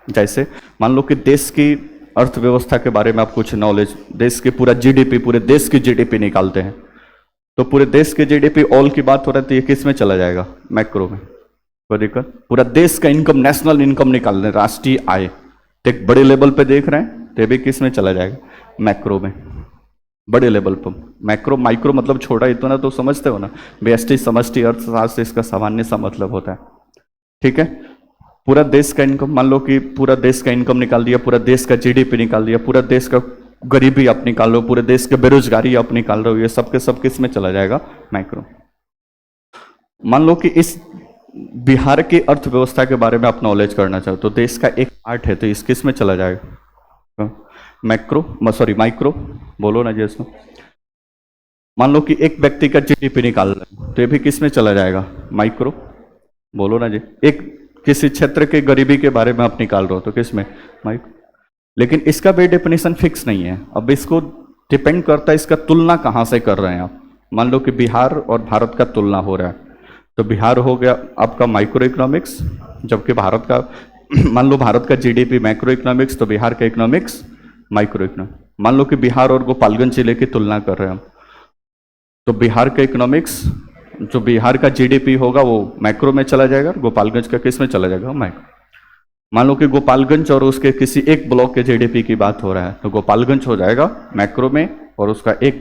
जैसे मान लो कि देश की अर्थव्यवस्था के बारे में आप कुछ नॉलेज, देश के पूरा जीडीपी, पूरे देश की जीडीपी निकालते हैं, तो पूरे देश के जीडीपी ऑल की बात हो रही है तो ये किस में चला जाएगा? मैक्रो में। कोई दिक्कत? पूरा देश का इनकम, नेशनल इनकम निकाल रहे हैं, राष्ट्रीय आय, तो एक बड़े लेवल पे देख रहे हैं तो भी किस में चला जाएगा? मैक्रो में, बड़े लेवल पर। मैक्रो, माइक्रो मतलब छोटा, इतना तो समझते हो ना। व्यष्टि समष्टि अर्थशास्त्र इसका सामान्य सा मतलब होता है। ठीक है? पूरा देश का इनकम, मान लो कि पूरा देश का इनकम निकाल दिया, पूरा देश का जीडीपी निकाल दिया, पूरा देश का गरीबी आप निकाल लो, पूरे देश के बेरोजगारी आप निकाल रहे हो, ये सब के सब किस में चला जाएगा? मैक्रो। मान लो कि इस बिहार की अर्थव्यवस्था के बारे में आप नॉलेज करना चाहो तो देश का एक पार्ट है, तो इस किस में चला जाएगा? मैक्रो, सॉरी माइक्रो, बोलो ना जी इसमें। मान लो कि एक व्यक्ति का जीडीपी निकाल रहे हैं तो ये भी किस में चला जाएगा? माइक्रो, बोलो ना जी। एक किसी क्षेत्र के गरीबी के बारे में आप निकाल रहे हो तो किस में? माइक्रो। लेकिन इसका भी डेफिनेशन फिक्स नहीं है। अब इसको डिपेंड करता है इसका तुलना कहाँ से कर रहे हैं आप। मान लो कि बिहार और भारत का तुलना हो रहा है तो बिहार हो गया आपका माइक्रो इकोनॉमिक्स, जबकि भारत का मान लो भारत का जीडीपी मैक्रो इकोनॉमिक्स, तो बिहार का इकोनॉमिक्स माइक्रो इकोनॉमिक्स। मान लो कि बिहार और गोपालगंज जिले की तुलना कर रहे हैं हम, तो बिहार का इकोनॉमिक्स, जो बिहार का जीडीपी होगा वो मैक्रो में चला जाएगा, गोपालगंज का किस में चला जाएगा? माइक्रो। मान लो कि गोपालगंज और उसके किसी एक ब्लॉक के जीडीपी की बात हो रहा है तो गोपालगंज हो जाएगा मैक्रो में, और उसका एक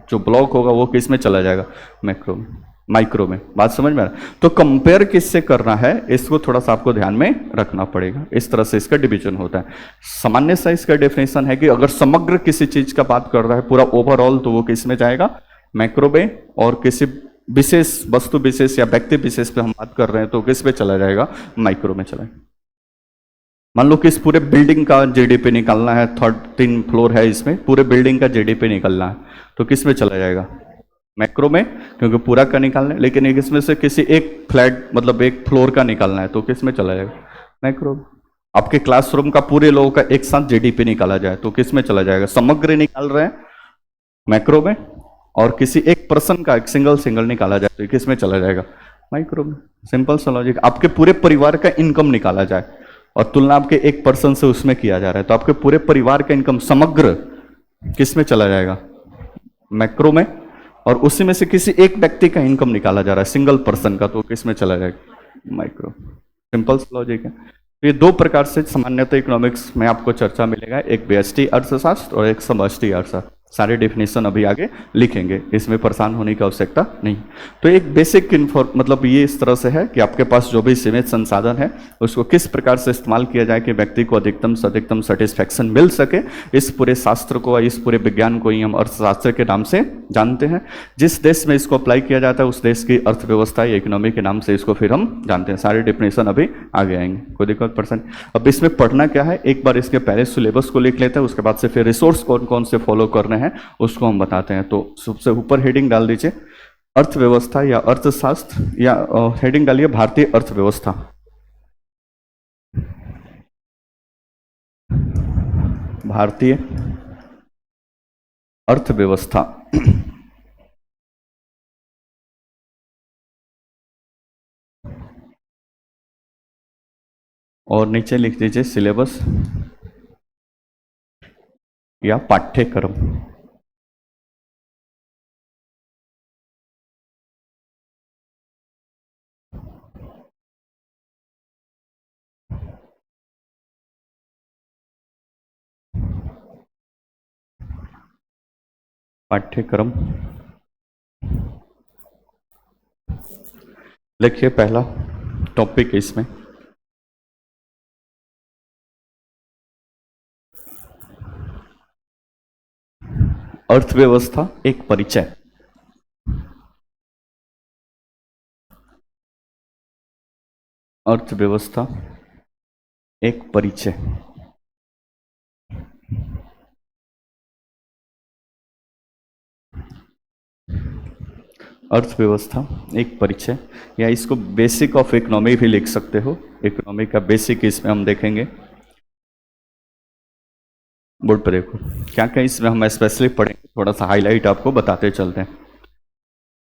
जो ब्लॉक होगा वो किस में चला जाएगा? मैक्रो में, माइक्रो में। बात समझ में आ रहा है? तो कंपेयर किससे करना है इसको थोड़ा सा आपको ध्यान में रखना पड़ेगा। इस तरह से इसका डिवीजन होता है। सामान्य सा इसका डेफिनेशन है कि अगर समग्र किसी चीज का बात कर रहा है, पूरा ओवरऑल, तो वो किस में जाएगा? मैक्रो में। और किसी विशेष वस्तु विशेष या व्यक्ति विशेष पे हम बात कर रहे हैं तो किस पे चला जाएगा? माइक्रो में चला। मान लो कि इस पूरे बिल्डिंग का जीडीपी निकालना है, 13 फ्लोर है, इसमें पूरे बिल्डिंग का जीडीपी निकालना है तो किस में चला जाएगा? मैक्रो में, क्योंकि पूरा का निकालना है। लेकिन एक इसमें से किसी एक फ्लैट, मतलब एक फ्लोर का निकालना है तो किस में चला जाएगा? मैक्रो। आपके क्लासरूम का पूरे लोगों का एक साथ जीडीपी निकाला जाए तो किस में चला जाएगा? समग्र निकाल रहे हैं मैक्रो में, और किसी एक पर्सन का एक सिंगल निकाला जाए तो किस में चला जाएगा? माइक्रो में। सिंपल सा लॉजिक। आपके पूरे परिवार का इनकम निकाला जाए और तुलना आपके एक पर्सन से उसमें किया जा रहा है तो आपके पूरे परिवार का इनकम समग्र किस में चला जाएगा? मैक्रो में। और उसी में से किसी एक व्यक्ति का इनकम निकाला जा रहा है, सिंगल पर्सन का, तो किस में चला जाएगा? माइक्रो। सिंपल सा लॉजिक है। तो ये 2 प्रकार से सामान्यतः इकोनॉमिक्स में आपको चर्चा मिलेगा, एक व्यष्टि अर्थशास्त्र और एक समष्टि अर्थशास्त्र। सारे डेफिनेशन अभी आगे लिखेंगे, इसमें परेशान होने की आवश्यकता नहीं। तो एक बेसिक मतलब ये इस तरह से है कि आपके पास जो भी सीमित संसाधन है उसको किस प्रकार से इस्तेमाल किया जाए कि व्यक्ति को अधिकतम से अधिकतम सेटिस्फैक्शन मिल सके। इस पूरे शास्त्र को, इस पूरे विज्ञान को ही हम अर्थशास्त्र के नाम से जानते हैं। जिस देश में इसको अप्लाई किया जाता है उस देश की अर्थव्यवस्था या इकोनॉमी के नाम से इसको फिर हम जानते हैं। सारे डेफिनेशन अभी आगे आएंगे, कोई दिक्कत पर्सन। अब इसमें पढ़ना क्या है, एक बार इसके पहले सिलेबस को लिख लेते हैं, उसके बाद से फिर रिसोर्स कौन कौन से फॉलो करने हैं उसको हम बताते हैं। तो सबसे ऊपर हेडिंग डाल दीजिए अर्थव्यवस्था या अर्थशास्त्र, या हेडिंग डालिए भारतीय अर्थव्यवस्था। भारतीय अर्थव्यवस्था। और नीचे लिख दीजिए सिलेबस या पाठ्यक्रम। पाठ्यक्रम लिखिए, पहला टॉपिक इसमें अर्थव्यवस्था एक परिचय। अर्थव्यवस्था एक परिचय। अर्थव्यवस्था एक परिचय, या इसको बेसिक ऑफ इकोनॉमी भी लिख सकते हो। इकोनॉमी का बेसिक इसमें हम देखेंगे। बोर्ड पर देखो क्या क्या इसमें हम स्पेशली पढ़ेंगे, थोड़ा सा हाईलाइट आपको बताते चलते हैं।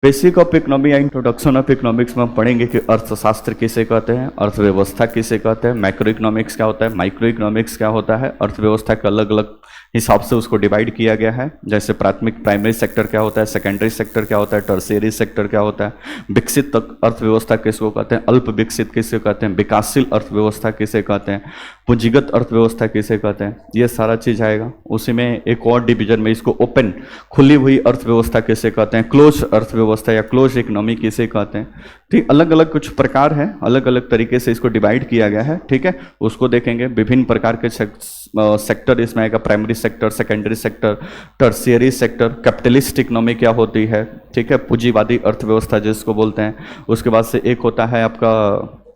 बेसिक ऑफ इकोनॉमी या इंट्रोडक्शन ऑफ इकोनॉमिक्स में हम पढ़ेंगे कि अर्थशास्त्र किसे कहते हैं, अर्थव्यवस्था किसे कहते हैं, मैक्रो इकोनॉमिक्स क्या होता है, माइक्रो इकोनॉमिक्स क्या होता है। अर्थव्यवस्था के अलग अलग हिसाब से उसको डिवाइड किया गया है, जैसे प्राइमरी सेक्टर क्या होता है, सेकेंडरी सेक्टर क्या होता है, टर्शियरी सेक्टर क्या होता है, विकसित अर्थव्यवस्था किसको कहते हैं, अल्प विकसित किसे कहते हैं, विकासशील अर्थव्यवस्था किसे कहते हैं, पूंजीगत अर्थव्यवस्था किसे कहते हैं, ये सारा चीज आएगा। उसी में एक और डिवीजन में इसको ओपन खुली हुई अर्थव्यवस्था किसे कहते हैं, क्लोज अर्थव्यवस्था या क्लोज इकोनॉमी किसे कहते हैं। ठीक, अलग अलग कुछ प्रकार है, अलग अलग तरीके से इसको डिवाइड किया गया है। ठीक है, उसको देखेंगे। विभिन्न प्रकार के सेक्टर इसमें आएगा, primary sector, secondary sector, tertiary sector, capitalist economy क्या होती है, ठीक है, पूंजीवादी अर्थव्यवस्था जिसको बोलते हैं। उसके बाद से एक होता है आपका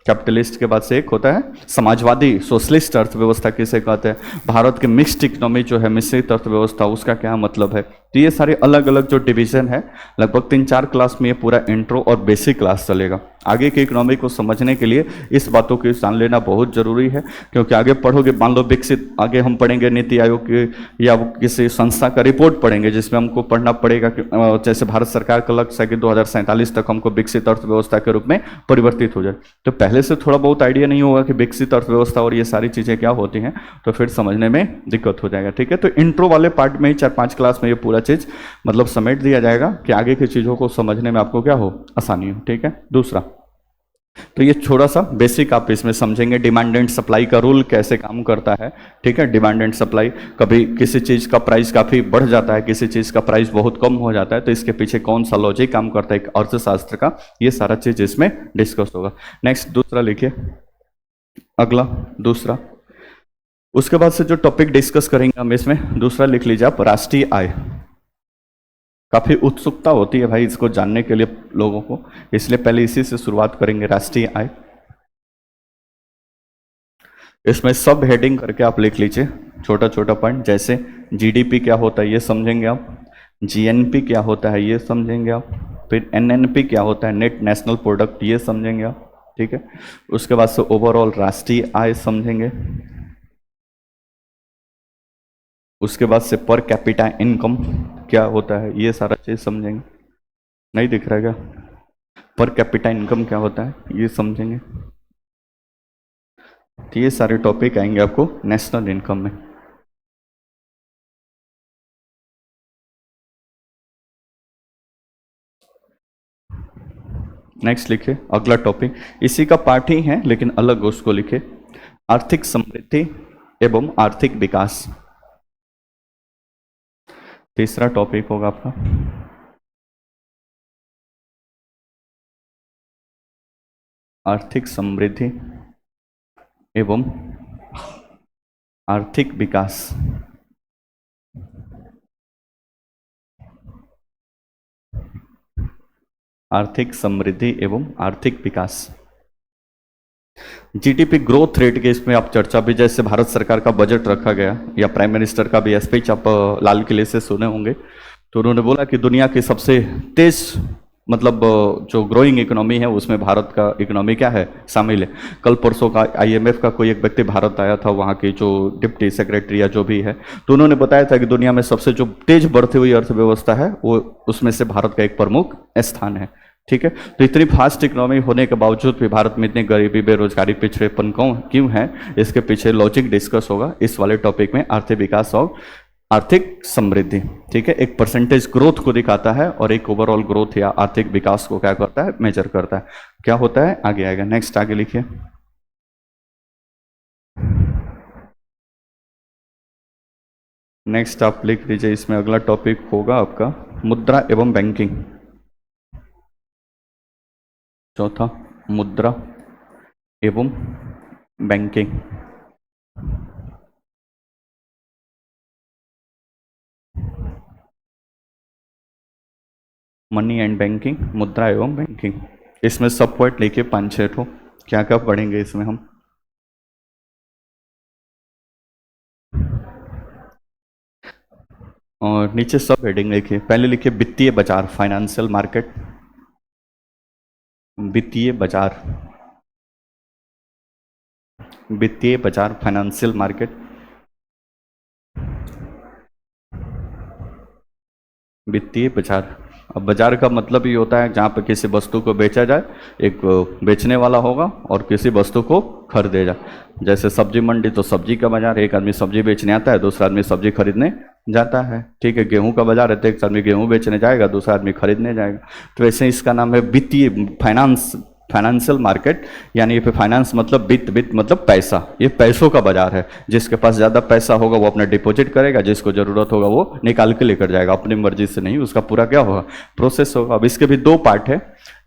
कैपिटलिस्ट के बाद से एक होता है समाजवादी सोशलिस्ट अर्थव्यवस्था किसे कहते हैं। भारत के मिक्स्ड इकोनॉमी जो है, मिश्रित अर्थव्यवस्था, उसका क्या मतलब है। तो ये सारे अलग अलग जो डिवीजन है, लगभग 3-4 क्लास में ये पूरा इंट्रो और बेसिक क्लास चलेगा। आगे के इकोनॉमी को समझने के लिए इस बातों को जान लेना बहुत जरूरी है, क्योंकि आगे पढ़ोगे, मान लो विकसित, आगे हम पढ़ेंगे नीति आयोग की या किसी संस्था का रिपोर्ट पढ़ेंगे, जिसमें हमको पढ़ना पड़ेगा कि जैसे भारत सरकार का लक्ष्य है कि 2047 तक हमको विकसित अर्थव्यवस्था के रूप में परिवर्तित हो जाए। तो पहले से थोड़ा बहुत आइडिया नहीं होगा कि विकसित अर्थव्यवस्था और ये सारी चीज़ें क्या होती हैं, तो फिर समझने में दिक्कत हो जाएगा। ठीक है, तो इंट्रो वाले पार्ट में ही 4-5 क्लास में ये पूरा चीज़ मतलब समेट दिया जाएगा कि आगे की चीज़ों को समझने में आपको क्या हो, आसानी हो। ठीक है, दूसरा तो ये थोड़ा सा बेसिक आप इसमें समझेंगे, डिमांड एंड सप्लाई का रूल कैसे काम करता है। ठीक है, डिमांड एंड सप्लाई, कभी किसी चीज़ का प्राइस काफ़ी बढ़ जाता है, किसी चीज़ का प्राइस बहुत कम हो जाता है, तो इसके पीछे कौन सा लॉजिक काम करता है अर्थशास्त्र का, ये सारा चीज़ इसमें डिस्कस होगा। नेक्स्ट दूसरा लिखिए, अगला दूसरा। उसके बाद से जो टॉपिक डिस्कस करेंगे हम इसमें, दूसरा लिख लीजिए आप, राष्ट्रीय आय। काफ़ी उत्सुकता होती है भाई इसको जानने के लिए लोगों को, इसलिए पहले इसी से शुरुआत करेंगे, राष्ट्रीय आय। इसमें सब हेडिंग करके आप लिख लीजिए छोटा छोटा पॉइंट, जैसे जीडीपी क्या होता है ये समझेंगे आप, जीएनपी क्या होता है ये समझेंगे आप, फिर एनएनपी क्या होता है, नेट नेशनल प्रोडक्ट, ये समझेंगे आप। ठीक है, उसके बाद से ओवरऑल राष्ट्रीय आय समझेंगे। उसके बाद से पर कैपिटा इनकम क्या होता है, ये सारा चीज़ समझेंगे। नहीं दिख रहा है क्या? पर कैपिटा इनकम क्या होता है ये समझेंगे। तो ये सारे टॉपिक आएंगे आपको नेशनल इनकम में। नेक्स्ट लिखे, अगला टॉपिक इसी का पार्ट ही है लेकिन अलग उसको लिखे, आर्थिक समृद्धि एवं आर्थिक विकास। तीसरा टॉपिक होगा आपका आर्थिक समृद्धि एवं आर्थिक विकास। आर्थिक समृद्धि एवं आर्थिक विकास। जीडीपी ग्रोथ रेट के इसमें आप चर्चा भी, जैसे भारत सरकार का बजट रखा गया या प्राइम मिनिस्टर का भी स्पीच आप लाल किले से सुने होंगे, तो उन्होंने बोला कि दुनिया की सबसे तेज मतलब जो ग्रोइंग इकोनॉमी है उसमें भारत का इकोनॉमी क्या है, शामिल है। कल परसों का आईएमएफ का कोई एक व्यक्ति भारत आया था, वहाँ की जो डिप्टी सेक्रेटरी या जो भी है, तो उन्होंने बताया था कि दुनिया में सबसे जो तेज बढ़ती हुई अर्थव्यवस्था है वो उसमें से भारत का एक प्रमुख स्थान है। ठीक है, तो इतनी फास्ट इकोनॉमी होने के बावजूद भी भारत में इतनी गरीबी, बेरोजगारी, पिछड़ेपन क्यों है, इसके पीछे लॉजिक डिस्कस होगा इस वाले टॉपिक में, आर्थिक विकास और आर्थिक समृद्धि। ठीक है, एक परसेंटेज ग्रोथ को दिखाता है और एक ओवरऑल ग्रोथ या आर्थिक विकास को क्या करता है, मेजर करता है। क्या होता है आगे आएगा, नेक्स्ट आगे लिखिए। नेक्स्ट आप लिख लीजिए, इसमें अगला टॉपिक होगा आपका मुद्रा एवं बैंकिंग। चौथा मुद्रा एवं बैंकिंग। मनी एंड बैंकिंग, मुद्रा एवं बैंकिंग। इसमें सब पॉइंट लिखिए 5-6 ठो, क्या क्या पढ़ेंगे इसमें हम। और नीचे सब हेडिंग लिखिए। पहले लिखिए वित्तीय बाजार, फाइनेंशियल मार्केट। वित्तीय बाजार, वित्तीय बाजार, फाइनेंशियल मार्केट। वित्तीय बाजार, अब बाजार का मतलब ये होता है जहाँ पर किसी वस्तु को बेचा जाए, एक बेचने वाला होगा और किसी वस्तु को खरीदे जाए। जैसे सब्जी मंडी तो सब्जी का बाजार, एक आदमी सब्जी बेचने आता है, दूसरा आदमी सब्जी खरीदने जाता है। ठीक है, गेहूं का बाजार है तो एक आदमी गेहूं बेचने जाएगा, दूसरा आदमी खरीदने जाएगा। तो वैसे इसका नाम है वित्तीय फाइनेंस, फाइनेंशियल मार्केट। यानी ये फाइनेंस मतलब वित्त मतलब पैसा, ये पैसों का बाजार है। जिसके पास ज़्यादा पैसा होगा वो अपना डिपॉजिट करेगा, जिसको ज़रूरत होगा वो निकाल के लेकर जाएगा, अपनी मर्जी से नहीं, उसका पूरा क्या होगा, प्रोसेस होगा। अब इसके भी दो पार्ट है,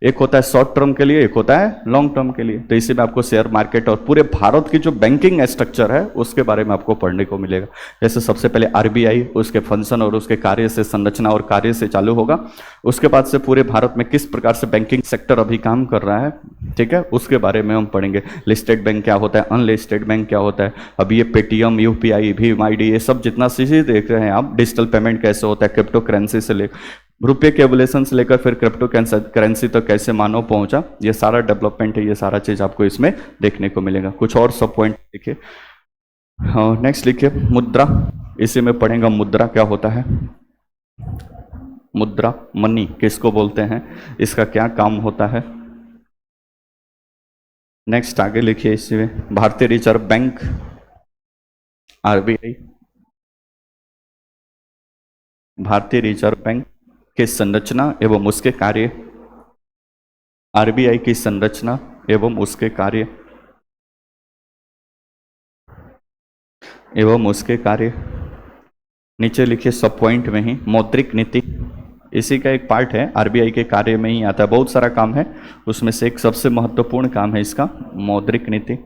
एक होता है शॉर्ट टर्म के लिए, एक होता है लॉन्ग टर्म के लिए। तो इसी में आपको शेयर मार्केट और पूरे भारत की जो बैंकिंग स्ट्रक्चर है उसके बारे में आपको पढ़ने को मिलेगा। जैसे सबसे पहले आरबीआई, उसके फंक्शन और उसके कार्य से, संरचना और कार्य से चालू होगा। उसके बाद से पूरे भारत में किस प्रकार से बैंकिंग सेक्टर अभी काम कर रहा है, ठीक है, उसके बारे में हम पढ़ेंगे। लिस्टेड बैंक क्या होता है, अनलिस्टेड बैंक क्या होता है। अभी ये पेटीएम, यूपीआई, भीम आईडी, ये सब जितना चीज़ें देख रहे हैं आप, डिजिटल पेमेंट कैसे होता है, क्रिप्टो करेंसी से लेकर रुपये के एवोल्यूशन से लेकर फिर क्रिप्टो करेंसी तक कैसे मानव पहुंचा, ये सारा डेवलपमेंट है, ये सारा चीज़ आपको इसमें देखने को मिलेगा। कुछ और सब पॉइंट लिखिए। हाँ, नेक्स्ट लिखिए मुद्रा। इसी में पढ़ेगा मुद्रा क्या होता है। मुद्रा, मनी किसको बोलते हैं, इसका क्या काम होता है। नेक्स्ट आगे लिखिए, इसी में भारतीय रिजर्व बैंक, आरबीआई। भारतीय रिजर्व बैंक की संरचना एवं उसके कार्य, आरबीआई की संरचना एवं उसके कार्य, एवं उसके कार्य। नीचे लिखिए सब पॉइंट में ही मौद्रिक नीति, इसी का एक पार्ट है, आरबीआई के कार्य में ही आता है। बहुत सारा काम है, उसमें से एक सबसे महत्वपूर्ण काम है इसका मौद्रिक नीति।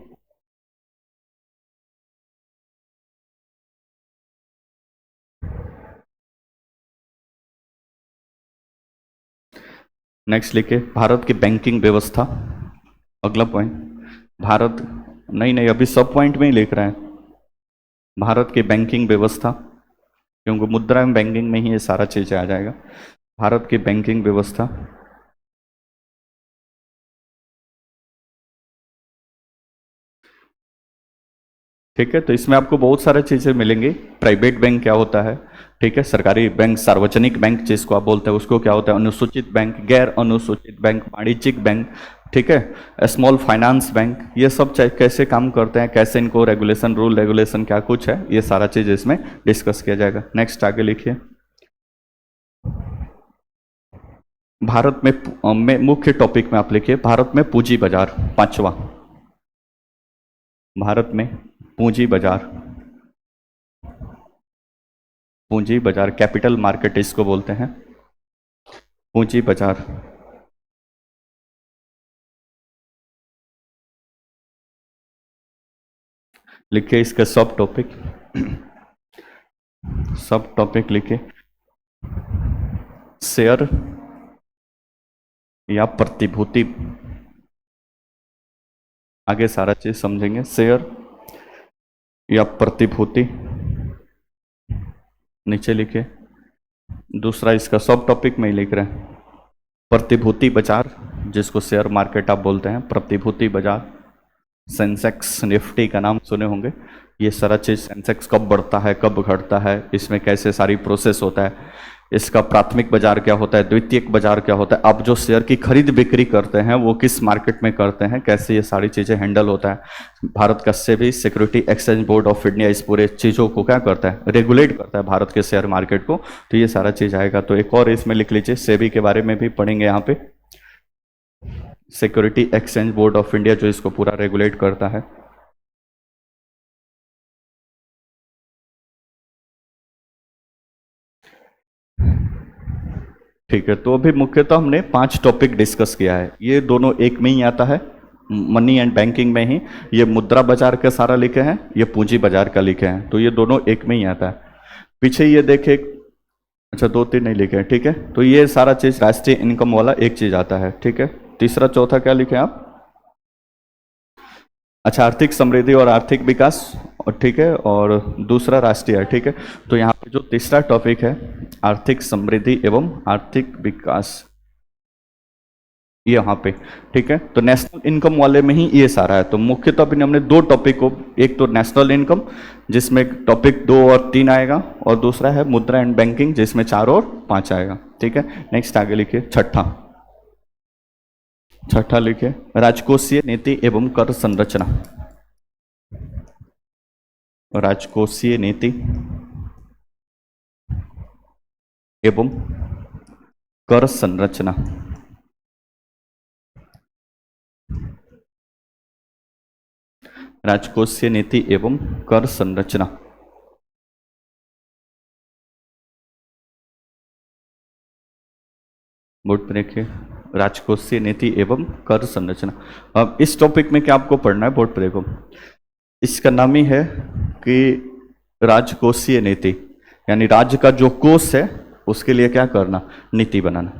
नेक्स्ट लिखिए भारत की बैंकिंग व्यवस्था, अगला पॉइंट। भारत, नहीं नहीं अभी सब पॉइंट में ही लिख रहे हैं, भारत की बैंकिंग व्यवस्था, क्योंकि मुद्रा एवं बैंकिंग में ही ये सारा चीज़ आ जाएगा। भारत की बैंकिंग व्यवस्था, ठीक है, तो इसमें आपको बहुत सारे चीज़ें मिलेंगी। प्राइवेट बैंक क्या होता है, ठीक है, सरकारी बैंक, सार्वजनिक बैंक जिसको आप बोलते हैं उसको क्या होता है, अनुसूचित बैंक, गैर अनुसूचित बैंक, वाणिज्यिक बैंक, ठीक है, स्मॉल फाइनेंस बैंक, ये सब कैसे काम करते हैं, कैसे इनको रेगुलेशन, रूल रेगुलेशन क्या कुछ है, ये सारा चीज़ इसमें डिस्कस किया जाएगा। नेक्स्ट आगे लिखिए। भारत में मुख्य टॉपिक में आप लिखिए भारत में पूंजी बाजार, पांचवा। भारत में पूंजी बाजार, पूंजी बाजार, कैपिटल मार्केट इसको बोलते हैं, पूंजी बाजार। लिखिए इसका सब टॉपिक, सब टॉपिक लिखिए, शेयर या प्रतिभूति, आगे सारा चीज समझेंगे, शेयर या प्रतिभूति, नीचे लिखिए। दूसरा इसका सब टॉपिक में ही लिख रहे हैं, प्रतिभूति बाजार, जिसको शेयर मार्केट आप बोलते हैं, प्रतिभूति बाजार। सेंसेक्स निफ्टी का नाम सुने होंगे, ये सारा चीज, सेंसेक्स कब बढ़ता है कब घटता है, इसमें कैसे सारी प्रोसेस होता है, इसका प्राथमिक बाजार क्या होता है, द्वितीयक बाजार क्या होता है, आप जो शेयर की खरीद बिक्री करते हैं वो किस मार्केट में करते हैं, कैसे ये सारी चीजें हैंडल होता है। भारत का SEBI security exchange board of India इस पूरे चीजों को क्या करता है, रेगुलेट करता है भारत के शेयर मार्केट को। तो ये सारा चीज आएगा। तो एक और इसमें लिख लीजिए, सेबी के बारे में भी पढ़ेंगे यहाँ पे, security exchange board of India जो इसको पूरा रेगुलेट करता है। ठीक है, तो अभी मुख्यतः हमने 5 टॉपिक डिस्कस किया है, ये दोनों एक में ही आता है, मनी एंड बैंकिंग में ही। ये मुद्रा बाजार का सारा लिखे हैं, ये पूंजी बाजार का लिखे हैं, तो ये दोनों एक में ही आता है। पीछे ये देखे, अच्छा 2-3 नहीं लिखे हैं, ठीक है। तो ये सारा चीज राष्ट्रीय इनकम वाला एक चीज आता है, ठीक है। तीसरा चौथा क्या लिखे आप, अच्छा आर्थिक समृद्धि और आर्थिक विकास, और ठीक है, और दूसरा राष्ट्रीय, ठीक है। तो यहाँ पे जो तीसरा टॉपिक है, आर्थिक समृद्धि एवं आर्थिक विकास, ये यहाँ पे, ठीक है। तो नेशनल इनकम वाले में ही ये सारा है। तो मुख्यतः अभी हमने 2 टॉपिक को, एक तो नेशनल इनकम जिसमें टॉपिक 2 और 3 आएगा, और दूसरा है मुद्रा एंड बैंकिंग जिसमें 4 और 5 आएगा, ठीक है। नेक्स्ट आगे लिखिए, छठा लिखिए, राजकोषीय नीति एवं कर संरचना, राजकोषीय नीति एवं कर संरचना। राजकोषीय नीति एवं कर संरचना, बोर्ड पर देखिए, राजकोषीय नीति एवं कर संरचना। अब इस टॉपिक में क्या आपको पढ़ना है, बोर्ड पर देखो, इसका नाम ही है कि राजकोषीय नीति, यानी राज्य का जो कोष है उसके लिए क्या करना, नीति बनाना।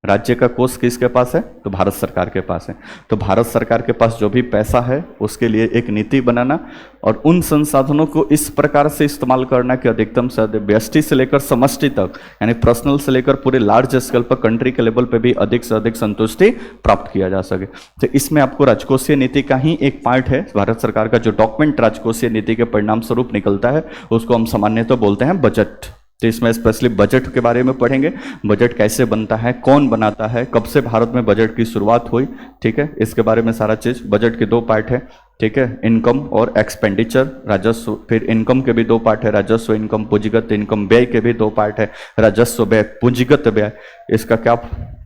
राज्य का कोष किसके पास है, तो भारत सरकार के पास है। तो भारत सरकार के पास जो भी पैसा है उसके लिए एक नीति बनाना, और उन संसाधनों को इस प्रकार से इस्तेमाल करना कि अधिकतम से अधिक, व्यष्टि से लेकर समष्टि तक, यानी पर्सनल से लेकर पूरे लार्ज स्केल पर, कंट्री के लेवल पे भी अधिक से अधिक संतुष्टि प्राप्त किया जा सके। तो इसमें आपको राजकोषीय नीति का ही एक पार्ट है, भारत सरकार का जो डॉक्यूमेंट राजकोषीय नीति के परिणाम स्वरूप निकलता है उसको हम सामान्यतः बोलते हैं बजट। तो इसमें स्पेशली बजट के बारे में पढ़ेंगे, बजट कैसे बनता है, कौन बनाता है, कब से भारत में बजट की शुरुआत हुई, ठीक है, इसके बारे में सारा चीज। बजट के 2 पार्ट है, ठीक है, इनकम और एक्सपेंडिचर, राजस्व। फिर इनकम के भी 2 पार्ट है, राजस्व इनकम, पूंजीगत इनकम। व्यय के भी 2 पार्ट है, राजस्व व्यय, पूंजीगत व्यय। इसका क्या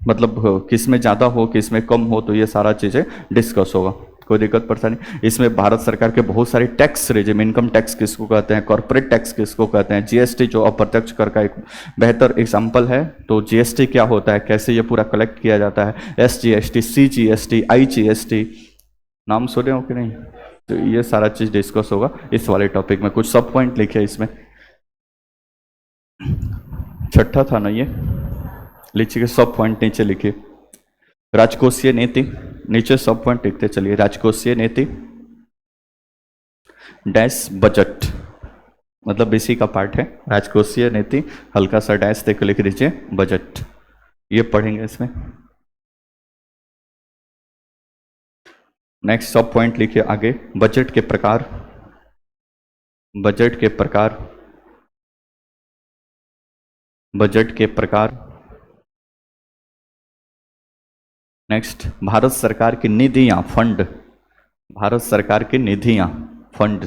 मतलब, किस में ज्यादा हो किस में कम हो, तो ये सारा चीजें डिस्कस होगा, कोई दिक्कत परेशानी। इसमें भारत सरकार के बहुत सारे टैक्स रेजिम, इनकम टैक्स किसको कहते हैं, कॉर्पोरेट टैक्स किसको कहते हैं, जीएसटी जो अप्रत्यक्ष कर का एक बेहतर एग्जांपल है। तो जीएसटी क्या होता है, कैसे ये पूरा कलेक्ट किया जाता है, एसजीएसटी, सीजीएसटी, आईजीएसटी, नाम सुने हो कि नहीं। तो ये सारा चीज डिस्कस होगा इस वाले टॉपिक में। कुछ सब पॉइंट लिखे इसमें, छठा था ना ये, लीजिए सब पॉइंट नीचे लिखिए। राजकोषीय नीति, नीचे सब पॉइंट लिखते चलिए। राजकोषीय नीति डैश बजट, मतलब इसी का पार्ट है राजकोषीय नीति, हल्का सा डैश देकर लिख दीजिए बजट, ये पढ़ेंगे इसमें। नेक्स्ट सब पॉइंट लिखिए आगे, बजट के प्रकार, बजट के प्रकार, बजट के प्रकार। नेक्स्ट, भारत सरकार की निधियां, फंड, भारत सरकार की निधियां, फंड,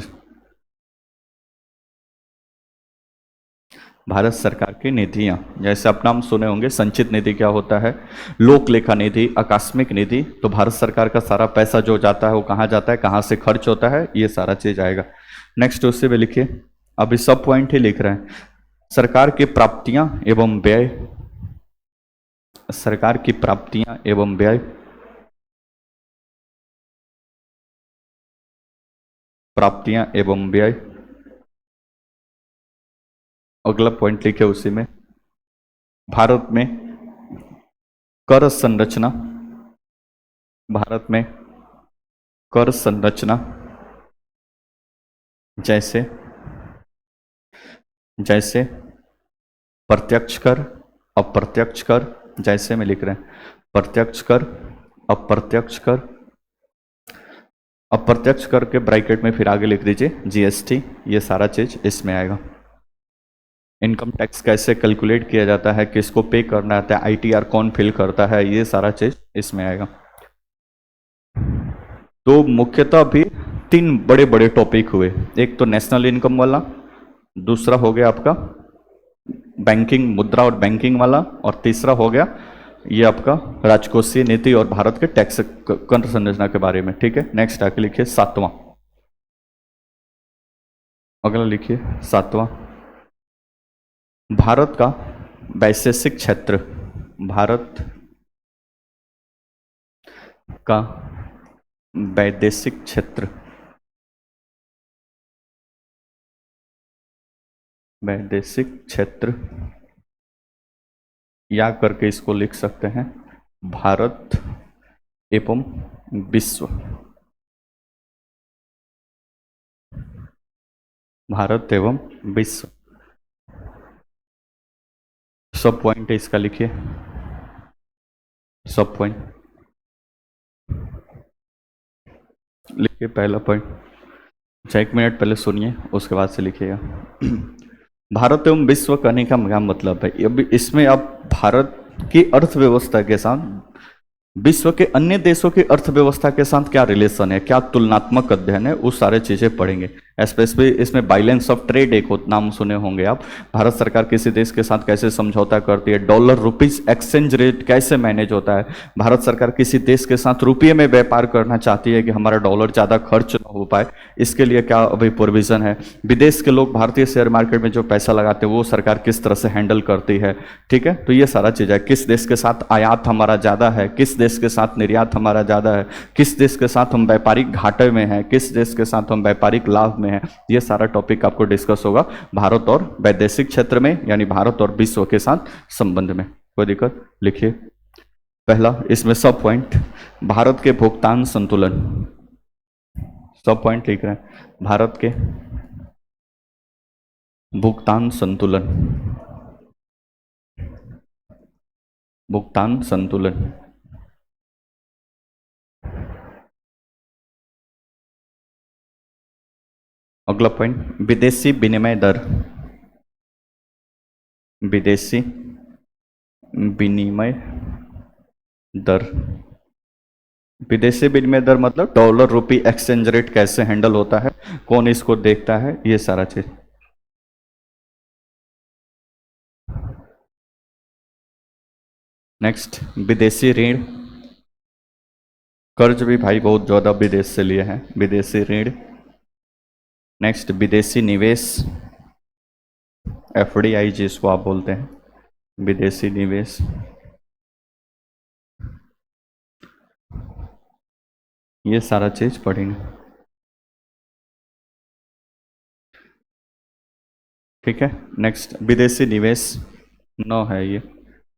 भारत सरकार की निधियां, जैसे आप नाम सुने होंगे, संचित निधि क्या होता है, लोक लेखा निधि, आकस्मिक निधि। तो भारत सरकार का सारा पैसा जो जाता है वो कहाँ जाता है, कहाँ से खर्च होता है, ये सारा चीज आएगा। नेक्स्ट उससे भी लिखिए, अभी सब पॉइंट ही लिख रहे हैं। सरकार की प्राप्तियां एवं व्यय, सरकार की प्राप्तियां एवं व्यय, प्राप्तियां एवं व्यय। अगला पॉइंट लिखे उसी में, भारत में कर संरचना, भारत में कर संरचना जैसे जैसे प्रत्यक्ष कर, अप्रत्यक्ष कर, जैसे में लिख रहे हैं प्रत्यक्ष कर, अप्रत्यक्ष कर, अप्रत्यक्ष कर के ब्रैकेट में फिर आगे लिख दीजिए जीएसटी, ये सारा चीज इसमें आएगा। इनकम टैक्स कैसे कैलकुलेट किया जाता है, किसको पे करना आता है, आईटीआर कौन फिल करता है, ये सारा चीज इसमें आएगा। तो मुख्यतः भी तीन बड़े बड़े टॉपिक हुए, एक तो नेशनल इनकम वाला, दूसरा हो गया आपका बैंकिंग, मुद्रा और बैंकिंग वाला, और तीसरा हो गया ये आपका राजकोषीय नीति और भारत के टैक्स कर संरचना के बारे में। ठीक है, नेक्स्ट आके लिखिए सातवां, अगला लिखिए सातवां, भारत का वैशेषिक क्षेत्र, भारत का वैदेशिक क्षेत्र, वैदेशिक क्षेत्र, या करके इसको लिख सकते हैं भारत एवं विश्व, भारत एवं विश्व। सब पॉइंट है इसका लिखिए, सब पॉइंट लिखिए। पहला पॉइंट, अच्छा 1 मिनट पहले सुनिए उसके बाद से लिखिएगा। भारत एवं विश्व कहने का क्या मतलब है, अभी इसमें आप भारत की अर्थव्यवस्था के साथ विश्व के अन्य देशों की अर्थव्यवस्था के साथ क्या रिलेशन है, क्या तुलनात्मक अध्ययन है, वो सारे चीजें पढ़ेंगे। स्पेशली इसमें बैलेंस ऑफ ट्रेड एक नाम सुने होंगे आप, भारत सरकार किसी देश के साथ कैसे समझौता करती है, डॉलर रुपीज एक्सचेंज रेट कैसे मैनेज होता है, भारत सरकार किसी देश के साथ रुपये में व्यापार करना चाहती है कि हमारा डॉलर ज्यादा खर्च न हो पाए, इसके लिए क्या अभी प्रोविजन है, विदेश के लोग भारतीय शेयर मार्केट में जो पैसा लगाते हैं वो सरकार किस तरह से हैंडल करती है। ठीक है, तो ये सारा चीज है, किस देश के साथ आयात हमारा ज्यादा है, किस देश के साथ निर्यात हमारा ज्यादा है, किस देश के साथ हम व्यापारिक घाटे में हैं, किस देश के साथ हम व्यापारिक लाभ में हैं, ये सारा टॉपिक आपको डिस्कस होगा भारत और वैदेशिक क्षेत्र में, यानी भारत और विश्व के साथ संबंध में। कोई दिक्कत, लिखिए पहला इसमें सब पॉइंट, भारत के भुगतान संतुलन, सब पॉइंट लिख रहे हैं, भारत के भुगतान संतुलन, भुगतान संतुलन। अगला पॉइंट, विदेशी विनिमय दर, विदेशी विनिमय दर, विदेशी विनिमय दर मतलब डॉलर रुपी एक्सचेंज रेट कैसे हैंडल होता है, कौन इसको देखता है, ये सारा चीज। नेक्स्ट, विदेशी ऋण, कर्ज भी भाई बहुत ज्यादा विदेश से लिए हैं, विदेशी ऋण। नेक्स्ट, विदेशी निवेश, एफडीआई जिसको आप बोलते हैं, विदेशी निवेश। ये सारा चीज पढ़ेंगे। ठीक है, नेक्स्ट विदेशी निवेश 9 है ये,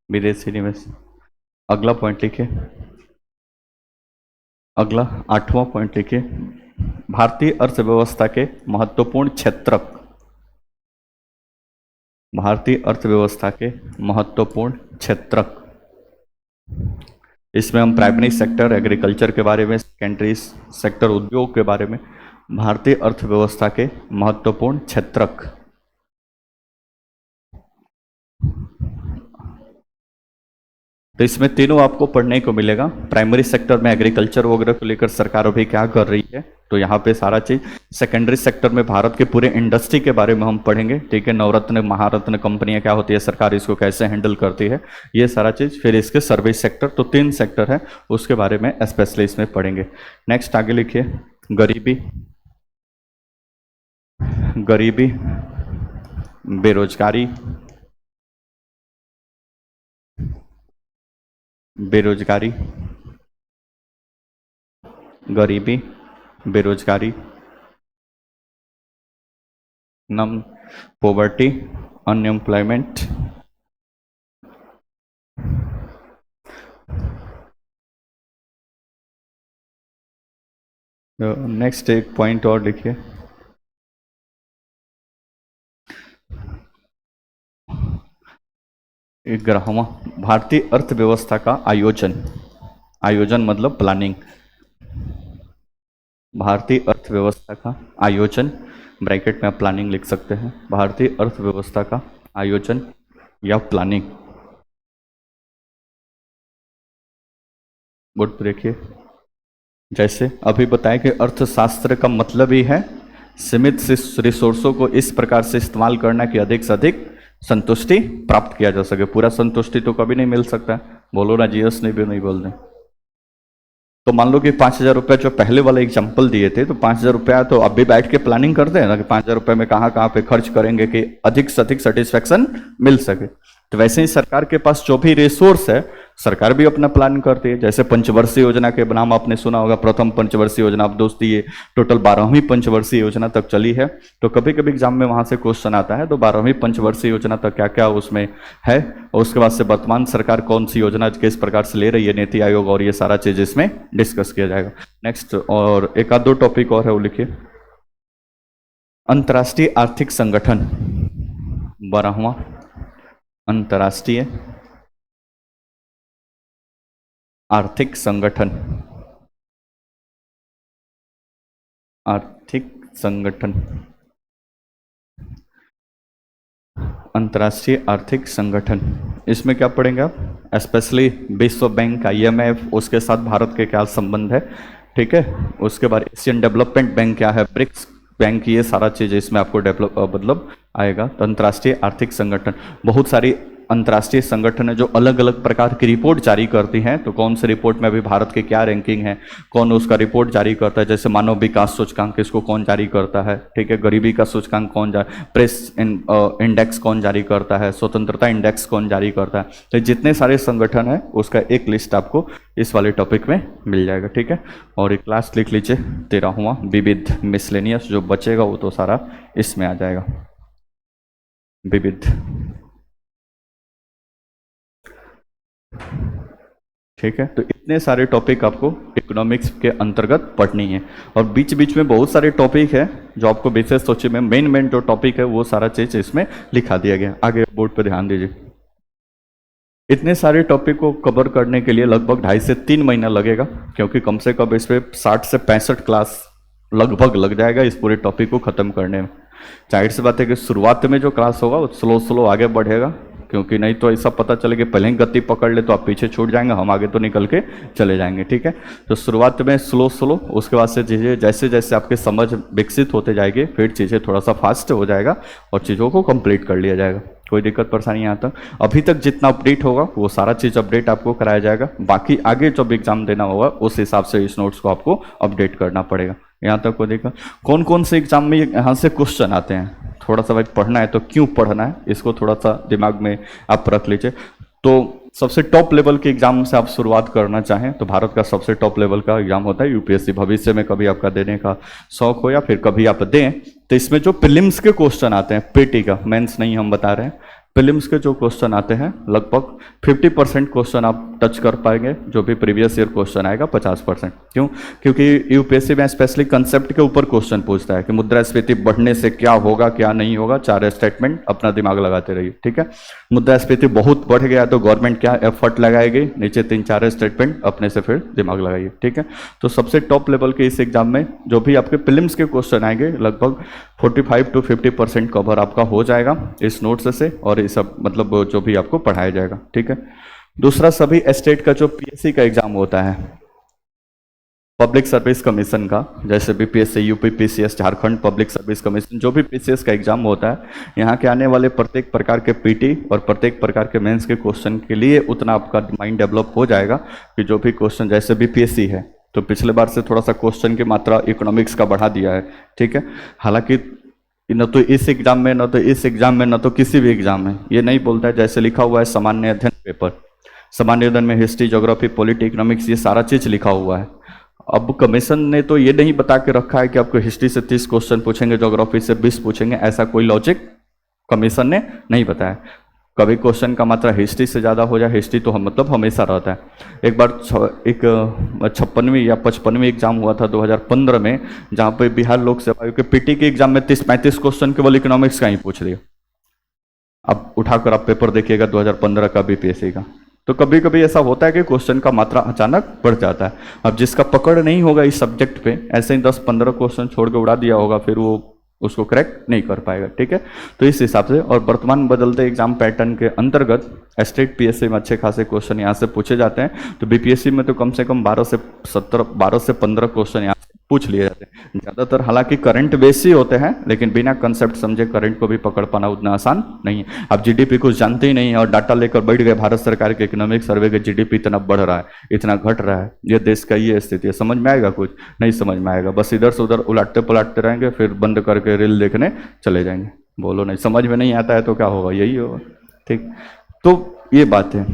विदेशी निवेश। अगला पॉइंट लिखिए, अगला 8वां पॉइंट लिखिए, भारतीय अर्थव्यवस्था के महत्वपूर्ण क्षेत्रक, भारतीय अर्थव्यवस्था के महत्वपूर्ण क्षेत्रक। इसमें हम प्राइमरी सेक्टर एग्रीकल्चर के बारे में, सेकेंडरी सेक्टर उद्योग के बारे में, भारतीय अर्थव्यवस्था के महत्वपूर्ण क्षेत्रक। तो इसमें तीनों आपको पढ़ने को मिलेगा। प्राइमरी सेक्टर में एग्रीकल्चर वगैरह को लेकर सरकार अभी क्या कर रही है, तो यहाँ पे सारा चीज। सेकेंडरी सेक्टर में भारत के पूरे इंडस्ट्री के बारे में हम पढ़ेंगे। ठीक है, नवरत्न महारत्न कंपनियां क्या होती है, सरकार इसको कैसे हैंडल करती है, ये सारा चीज। फिर इसके सर्विस सेक्टर, तो 3 सेक्टर है, उसके बारे में स्पेशली इसमें पढ़ेंगे। नेक्स्ट आगे लिखिए, गरीबी, गरीबी बेरोजगारी, बेरोजगारी, गरीबी, बेरोजगारी, नम पॉवर्टी, अनएम्प्लॉयमेंट। नेक्स्ट एक पॉइंट और लिखिए, एक ग्राहमा, भारतीय अर्थव्यवस्था का आयोजन, आयोजन मतलब प्लानिंग, भारतीय अर्थव्यवस्था का आयोजन, ब्रैकेट में आप प्लानिंग लिख सकते हैं, भारतीय अर्थव्यवस्था का आयोजन या प्लानिंग। बोर्ड पर देखिए, जैसे अभी बताया कि अर्थशास्त्र का मतलब ही है सीमित रिसोर्सों को इस प्रकार से इस्तेमाल करना कि अधिक से अधिक संतुष्टि प्राप्त किया जा सके। पूरा संतुष्टि तो कभी नहीं मिल सकता, बोलो ना जीएस ने भी नहीं बोल दें। तो मान लो कि 5,000 रुपये जो पहले वाले एग्जाम्पल दिए थे, तो 5,000 रुपया तो अभी बैठ के प्लानिंग करते हैं ना कि 5,000 रुपये में कहाँ कहाँ पे खर्च करेंगे कि अधिक से अधिक सेटिस्फेक्शन मिल सके। तो वैसे ही सरकार के पास जो भी रिसोर्स है, सरकार भी अपना प्लान करती है। जैसे पंचवर्षीय योजना के नाम आपने सुना होगा, प्रथम पंचवर्षीय योजना, अब दोस्ती ये टोटल 12वीं पंचवर्षीय योजना तक चली है। तो कभी कभी एग्जाम में वहां से क्वेश्चन आता है, तो 12वीं पंचवर्षीय योजना तक क्या क्या उसमें है, और उसके बाद से वर्तमान सरकार कौन सी योजना किस प्रकार से ले रही है, नीति आयोग, और ये सारा चीज इसमें डिस्कस किया जाएगा। नेक्स्ट और एक आध दो टॉपिक और है, वो लिखिए, अंतर्राष्ट्रीय आर्थिक संगठन, 12वां अंतर्राष्ट्रीय आर्थिक संगठन, आर्थिक संगठन, अंतर्राष्ट्रीय आर्थिक संगठन, इसमें क्या पढ़ेंगे आप, स्पेशली विश्व बैंक, आईएमएफ, उसके साथ भारत के क्या संबंध है, ठीक है। उसके बाद एशियन डेवलपमेंट बैंक क्या है, ब्रिक्स बैंक, ये सारा चीज इसमें आपको डेवलप मतलब आएगा। तो अंतर्राष्ट्रीय आर्थिक संगठन, बहुत सारी अंतर्राष्ट्रीय संगठन है जो अलग अलग प्रकार की रिपोर्ट जारी करती हैं। तो कौन से रिपोर्ट में अभी भारत के क्या रैंकिंग है, कौन उसका रिपोर्ट जारी करता है, जैसे मानव विकास सूचकांक, इसको कौन जारी करता है, ठीक है, गरीबी का सूचकांक कौन प्रेस इंडेक्स कौन जारी करता है, स्वतंत्रता इंडेक्स कौन जारी करता है। तो जितने सारे संगठन है उसका एक लिस्ट आपको इस वाले टॉपिक में मिल जाएगा, ठीक है। और एक क्लास लिख लीजिए 13वां विविध मिसलेनियस, जो बचेगा वो तो सारा इसमें आ जाएगा, विविध, ठीक है। तो इतने सारे टॉपिक आपको इकोनॉमिक्स के अंतर्गत पढ़नी है, और बीच बीच में बहुत सारे टॉपिक है जो आपको विशेष सोचे में मेन जो टॉपिक है वो सारा चीज इसमें लिखा दिया गया। आगे बोर्ड पर ध्यान दीजिए, इतने सारे टॉपिक को कवर करने के लिए लगभग 2.5 से 3 महीना लगेगा, क्योंकि कम से कम इस पर 60 से 65 क्लास लगभग लग जाएगा इस पूरे टॉपिक को खत्म करने में। जाहिर सी बात है कि शुरुआत में जो क्लास होगा वो स्लो आगे बढ़ेगा, क्योंकि नहीं तो ऐसा पता चले कि पहले ही गति पकड़ ले तो आप पीछे छूट जाएंगे, हम आगे तो निकल के चले जाएंगे, ठीक है। तो शुरुआत में स्लो, उसके बाद से चीज़ें जैसे जैसे आपकी समझ विकसित होते जाएगी, फिर चीज़ें थोड़ा सा फास्ट हो जाएगा और चीज़ों को कंप्लीट कर लिया जाएगा। कोई दिक्कत परेशानी यहाँ तक, अभी तक जितना अपडेट होगा वो सारा चीज़ अपडेट आपको कराया जाएगा। बाकी आगे जब एग्जाम देना होगा उस हिसाब से इस नोट्स को आपको अपडेट करना पड़ेगा। यहाँ तक को देखा, कौन कौन से एग्जाम में यहाँ से क्वेश्चन आते हैं, थोड़ा सा भाई पढ़ना है तो क्यों पढ़ना है, इसको थोड़ा सा दिमाग में आप रख लीजिए। तो सबसे टॉप लेवल के एग्जाम से आप शुरुआत करना चाहें तो भारत का सबसे टॉप लेवल का एग्जाम होता है यूपीएससी। भविष्य में कभी आपका देने का शौक हो या फिर कभी आप दें, तो इसमें जो प्रीलिम्स के क्वेश्चन आते हैं, पीटी का, मेंस नहीं हम बता रहे हैं, प्रीलिम्स के जो क्वेश्चन आते हैं लगभग 50% क्वेश्चन आप टच कर पाएंगे, जो भी प्रीवियस ईयर क्वेश्चन आएगा 50%। क्यों? क्योंकि यूपीएससी में स्पेशली कंसेप्ट के ऊपर क्वेश्चन पूछता है कि मुद्रास्फीति बढ़ने से क्या होगा क्या नहीं होगा, 4 स्टेटमेंट अपना दिमाग लगाते रहिए, ठीक है। मुद्रास्फीति बहुत बढ़ गया तो गवर्नमेंट क्या एफर्ट लगाएगी, नीचे 3-4 स्टेटमेंट अपने से फिर दिमाग लगाइए, ठीक है। तो सबसे टॉप लेवल के इस एग्जाम में जो भी आपके प्रीलिम्स के क्वेश्चन आएंगे लगभग 45 to 50% कवर आपका हो जाएगा इस नोट्स से, और ये सब मतलब जो भी आपको पढ़ाया जाएगा, ठीक है। दूसरा, सभी स्टेट का जो पीएससी का एग्जाम होता है, पब्लिक सर्विस कमीशन का, जैसे BPSC, UP PCS, Jharkhand public service commission, जो भी पीसीएस का एग्जाम होता है, यहाँ के आने वाले प्रत्येक प्रकार के पीटी और प्रत्येक प्रकार के मेंस के क्वेश्चन के लिए उतना आपका माइंड डेवलप हो जाएगा कि जो भी क्वेश्चन, जैसे बीपीएससी है तो पिछले बार से थोड़ा सा क्वेश्चन की मात्रा इकोनॉमिक्स का बढ़ा दिया है, ठीक है। हालांकि कि न तो इस एग्जाम में, न तो इस एग्जाम में, न तो किसी भी एग्जाम में। ये नहीं बोलता है, जैसे लिखा हुआ है सामान्य अध्ययन पेपर, सामान्य अध्ययन में हिस्ट्री, ज्योग्राफी, पॉलिटी, इकोनॉमिक्स, ये सारा चीज लिखा हुआ है। अब कमीशन ने तो ये नहीं बता के रखा है कि आपको हिस्ट्री से 30 क्वेश्चन पूछेंगे, ज्योग्राफी से 20 पूछेंगे, ऐसा कोई लॉजिक कमीशन ने नहीं बताया। कभी क्वेश्चन का मात्रा हिस्ट्री से ज़्यादा हो जाए, हिस्ट्री तो हम मतलब हमेशा रहता है। एक बार एक 56वीं या 55वीं एग्जाम हुआ था 2015 में, जहाँ पे बिहार लोक सेवा आयोग के पीटी के एग्जाम में 30-35 क्वेश्चन केवल इकोनॉमिक्स का ही पूछ दिया। अब उठाकर आप पेपर देखिएगा 2015 का बीपीएससी का, तो कभी कभी ऐसा होता है कि क्वेश्चन का मात्रा अचानक बढ़ जाता है। अब जिसका पकड़ नहीं होगा इस सब्जेक्ट पे, ऐसे ही 10-15 क्वेश्चन छोड़ के उड़ा दिया होगा, फिर वो उसको करेक्ट नहीं कर पाएगा। ठीक है, तो इस हिसाब से, और वर्तमान बदलते एग्जाम पैटर्न के अंतर्गत स्टेट पीएससी में अच्छे खासे क्वेश्चन यहाँ से पूछे जाते हैं। तो बीपीएससी में तो कम से कम 12 से 15 क्वेश्चन यहाँ से पूछ लिए जाते हैं। ज़्यादातर हालांकि करंट बेस ही होते हैं, लेकिन बिना कंसेप्ट समझे करंट को भी पकड़ पाना उतना आसान नहीं है। आप जीडीपी कुछ जानते ही नहीं और डाटा लेकर बैठ गए, भारत सरकार के इकोनॉमिक सर्वे के जीडीपी इतना बढ़ रहा है, इतना घट रहा है, ये देश का ये स्थिति है, समझ में आएगा? कुछ नहीं समझ में आएगा। बस इधर से उधर उलाटते पलाटते रहेंगे, फिर बंद करके रील देखने चले जाएंगे। बोलो नहीं, समझ में नहीं आता है तो क्या होगा? यही होगा। ठीक, तो ये बात है।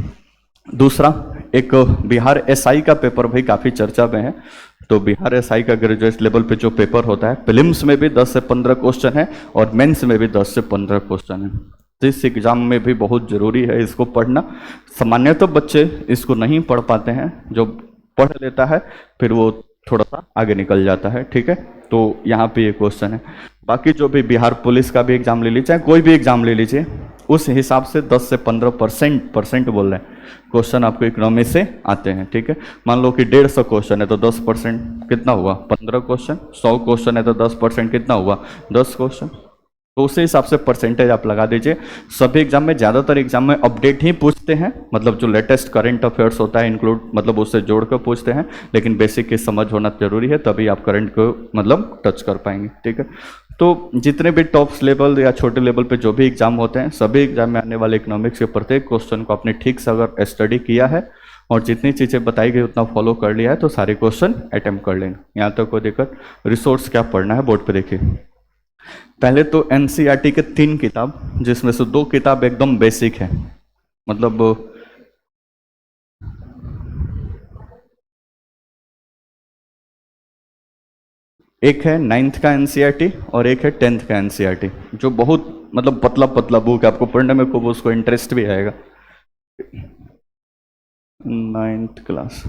दूसरा, एक बिहार एसआई का पेपर भी काफ़ी चर्चा में है। तो बिहार एसआई का ग्रेजुएट लेवल पे जो पेपर होता है, प्रीलिम्स में भी 10 से 15 क्वेश्चन है और मेंस में भी 10 से 15 क्वेश्चन है। तो इस एग्जाम में भी बहुत जरूरी है इसको पढ़ना। सामान्यतः बच्चे इसको नहीं पढ़ पाते हैं, जो पढ़ लेता है फिर वो थोड़ा सा आगे निकल जाता है। ठीक है, तो यहाँ पे ये क्वेश्चन है। बाकी जो भी बिहार पुलिस का भी एग्जाम ले लीजिए, चाहे कोई भी एग्जाम ले लीजिए, उस हिसाब से 10 से 15% बोल रहे हैं क्वेश्चन आपको इकोनॉमी से आते हैं। ठीक है, मान लो कि 150 क्वेश्चन है तो 10% कितना हुआ? 15 क्वेश्चन। 100 क्वेश्चन है तो 10% कितना हुआ? 10 क्वेश्चन। तो उसी हिसाब से परसेंटेज आप लगा दीजिए। सभी एग्जाम में, ज़्यादातर एग्जाम में अपडेट ही पूछते हैं, मतलब जो लेटेस्ट करंट अफेयर्स होता है इंक्लूड, मतलब उससे जोड़कर पूछते हैं, लेकिन बेसिक की समझ होना जरूरी है, तभी आप करंट को मतलब टच कर पाएंगे। ठीक है, तो जितने भी टॉप लेवल या छोटे लेवल पे जो भी एग्जाम होते हैं, सभी एग्जाम में आने वाले इकोनॉमिक्स के प्रत्येक क्वेश्चन को आपने ठीक से अगर स्टडी किया है और जितनी चीज़ें बताई गई उतना फॉलो कर लिया है, तो सारे क्वेश्चन अटेम्प्ट कर लेंगे। यहाँ तक कोई दिक्कत? रिसोर्स क्या पढ़ना है बोर्ड पे देखिए। पहले तो एनसीईआरटी के 3 किताब, जिसमें से 2 किताब एकदम बेसिक है, मतलब एक है 9th का एनसीईआरटी और एक है 10th का एनसीईआरटी, जो बहुत मतलब पतला पतला बुक है, आपको पढ़ने में खूब उसको इंटरेस्ट भी आएगा। 9th क्लास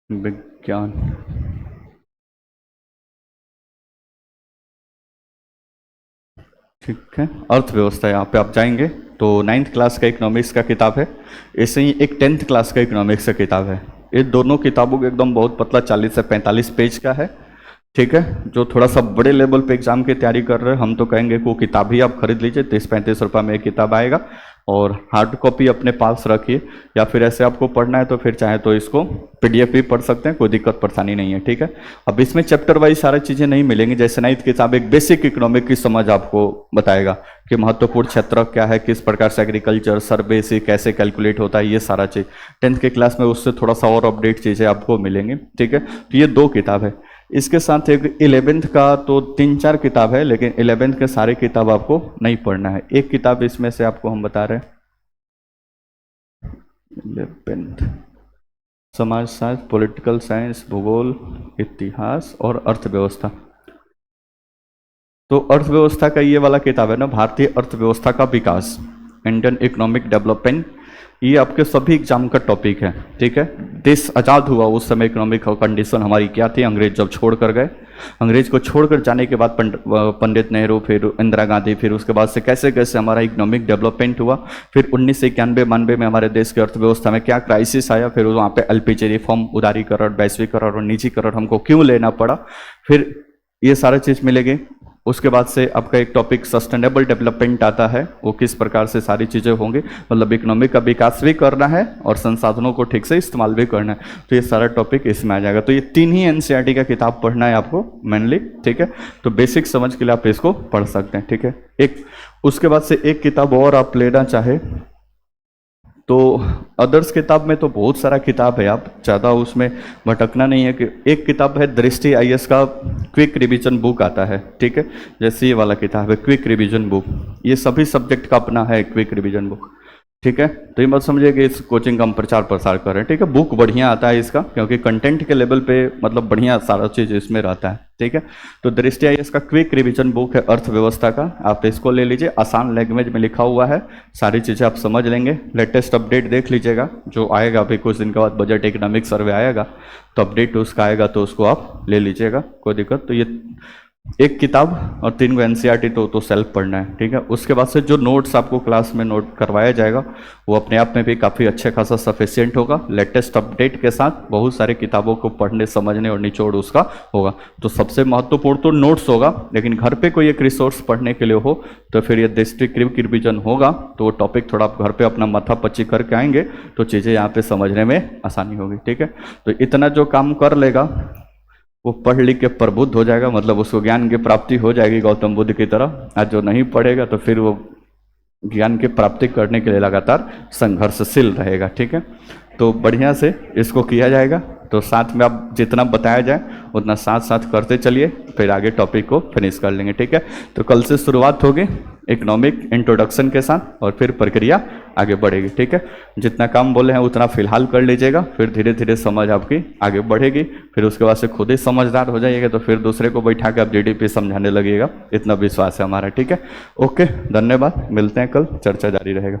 विज्ञान, ठीक है, अर्थव्यवस्था। यहाँ पे आप जाएंगे तो 9th क्लास का इकोनॉमिक्स का किताब है, ऐसे ही एक 10th क्लास का इकोनॉमिक्स का किताब है। ये दोनों किताबों के एकदम बहुत पतला 40 से 45 पेज का है। ठीक है, जो थोड़ा सा बड़े लेवल पे एग्जाम की तैयारी कर रहे हैं, हम तो कहेंगे कि वो किताब ही आप खरीद लीजिए, 30-35 रुपये में एक किताब आएगा, और हार्ड कॉपी अपने पास रखिए, या फिर ऐसे आपको पढ़ना है तो फिर चाहे तो इसको पीडीएफ भी पढ़ सकते हैं, कोई दिक्कत परेशानी नहीं है। ठीक है, अब इसमें चैप्टर वाइज सारी चीज़ें नहीं मिलेंगी, जैसे 9th किताब एक बेसिक इकोनॉमिक की समझ आपको बताएगा कि महत्वपूर्ण क्षेत्र क्या है, किस प्रकार से एग्रीकल्चर सर्वे से कैसे कैलकुलेट होता है, ये सारा चीज़ 10th के क्लास में उससे थोड़ा सा और अपडेट चीज़ें आपको मिलेंगी। ठीक है, तो ये 2 किताब है। इसके साथ एक 11th का तो 3-4 किताब है, लेकिन 11th के सारे किताब आपको नहीं पढ़ना है। एक किताब इसमें से आपको हम बता रहे हैं, 11th समाजशास्त्र, पॉलिटिकल साइंस, भूगोल, इतिहास और अर्थव्यवस्था। तो अर्थव्यवस्था का ये वाला किताब है ना, भारतीय अर्थव्यवस्था का विकास, इंडियन इकोनॉमिक डेवलपमेंट, ये आपके सभी एग्जाम का टॉपिक है। ठीक है, देश आज़ाद हुआ उस समय इकोनॉमिक कंडीशन हमारी क्या थी, अंग्रेज जब छोड़ कर गए, अंग्रेज को छोड़कर जाने के बाद पंडित नेहरू, फिर इंदिरा गांधी, फिर उसके बाद से कैसे कैसे हमारा इकोनॉमिक डेवलपमेंट हुआ, फिर 1991-92 में हमारे देश की अर्थव्यवस्था में क्या क्राइसिस आया, फिर वहाँ पे एलपीजी रिफॉर्म, उदारीकरण, वैश्वीकरण और निजीकरण हमको क्यों लेना पड़ा, फिर ये सारा चीज़ मिलेगी। उसके बाद से आपका एक टॉपिक सस्टेनेबल डेवलपमेंट आता है, वो किस प्रकार से सारी चीज़ें होंगी, मतलब इकोनॉमी का विकास भी करना है और संसाधनों को ठीक से इस्तेमाल भी करना है, तो ये सारा टॉपिक इसमें आ जाएगा। तो ये 3 ही एनसीईआरटी का किताब पढ़ना है आपको मेनली। ठीक है, तो बेसिक समझ के लिए आप इसको पढ़ सकते हैं। ठीक है, एक उसके बाद से एक किताब और आप लेना चाहे तो अदर्स किताब में तो बहुत सारा किताब है, आप ज़्यादा उसमें भटकना नहीं है। कि एक किताब है दृष्टि आईएएस का क्विक रिवीजन बुक आता है, ठीक है, जैसे ये वाला किताब है क्विक रिवीजन बुक, ये सभी सब्जेक्ट का अपना है क्विक रिवीजन बुक, ठीक है। तो ये मत समझिए कि इस कोचिंग का हम प्रचार प्रसार कर रहे हैं, ठीक है। बुक बढ़िया आता है इसका, क्योंकि कंटेंट के लेवल पे मतलब बढ़िया सारा चीज़ इसमें रहता है, ठीक है। तो दृष्टि आईएएस का क्विक रिवीजन बुक है अर्थव्यवस्था का, आप इसको ले लीजिए, आसान लैंग्वेज में लिखा हुआ है, सारी चीज़ें आप समझ लेंगे। लेटेस्ट अपडेट देख लीजिएगा, जो आएगा अभी कुछ दिन के बाद बजट इकोनॉमिक सर्वे आएगा, तो अपडेट उसका आएगा, तो उसको आप ले लीजिएगा, कोई दिक्कत। तो ये एक किताब और 3 एनसीईआरटी तो सेल्फ पढ़ना है, ठीक है। उसके बाद से जो नोट्स आपको क्लास में नोट करवाया जाएगा वो अपने आप में भी काफ़ी अच्छे खासा सफिशिएंट होगा, लेटेस्ट अपडेट के साथ बहुत सारे किताबों को पढ़ने समझने और निचोड़ उसका होगा। तो सबसे महत्वपूर्ण तो नोट्स होगा, लेकिन घर पे कोई एक रिसोर्स पढ़ने के लिए हो तो फिर ये डिस्ट्रिक्ट रिवीजन होगा, तो वो टॉपिक थोड़ा आप घर पे अपना माथा पच्ची करके आएंगे तो चीज़ें यहाँ पे समझने में आसानी होगी, ठीक है। तो इतना जो काम कर लेगा वो पढ़ लिख के प्रबुद्ध हो जाएगा, मतलब उसको ज्ञान की प्राप्ति हो जाएगी गौतम बुद्ध की तरह। आज जो नहीं पढ़ेगा तो फिर वो ज्ञान की प्राप्ति करने के लिए लगातार संघर्षशील रहेगा, ठीक है। तो बढ़िया से इसको किया जाएगा, तो साथ में आप जितना बताया जाए उतना साथ साथ करते चलिए, फिर आगे टॉपिक को फिनिश कर लेंगे, ठीक है। तो कल से शुरुआत होगी इकोनॉमिक इंट्रोडक्शन के साथ और फिर प्रक्रिया आगे बढ़ेगी, ठीक है। जितना काम बोले हैं उतना फिलहाल कर लीजिएगा, फिर धीरे धीरे समझ आपकी आगे बढ़ेगी, फिर उसके बाद से खुद ही समझदार हो जाइएगा, तो फिर दूसरे को बैठा के आप जीडीपी समझाने लगेगा, इतना विश्वास है हमारा, ठीक है। ओके, धन्यवाद, मिलते हैं कल, चर्चा जारी रहेगा।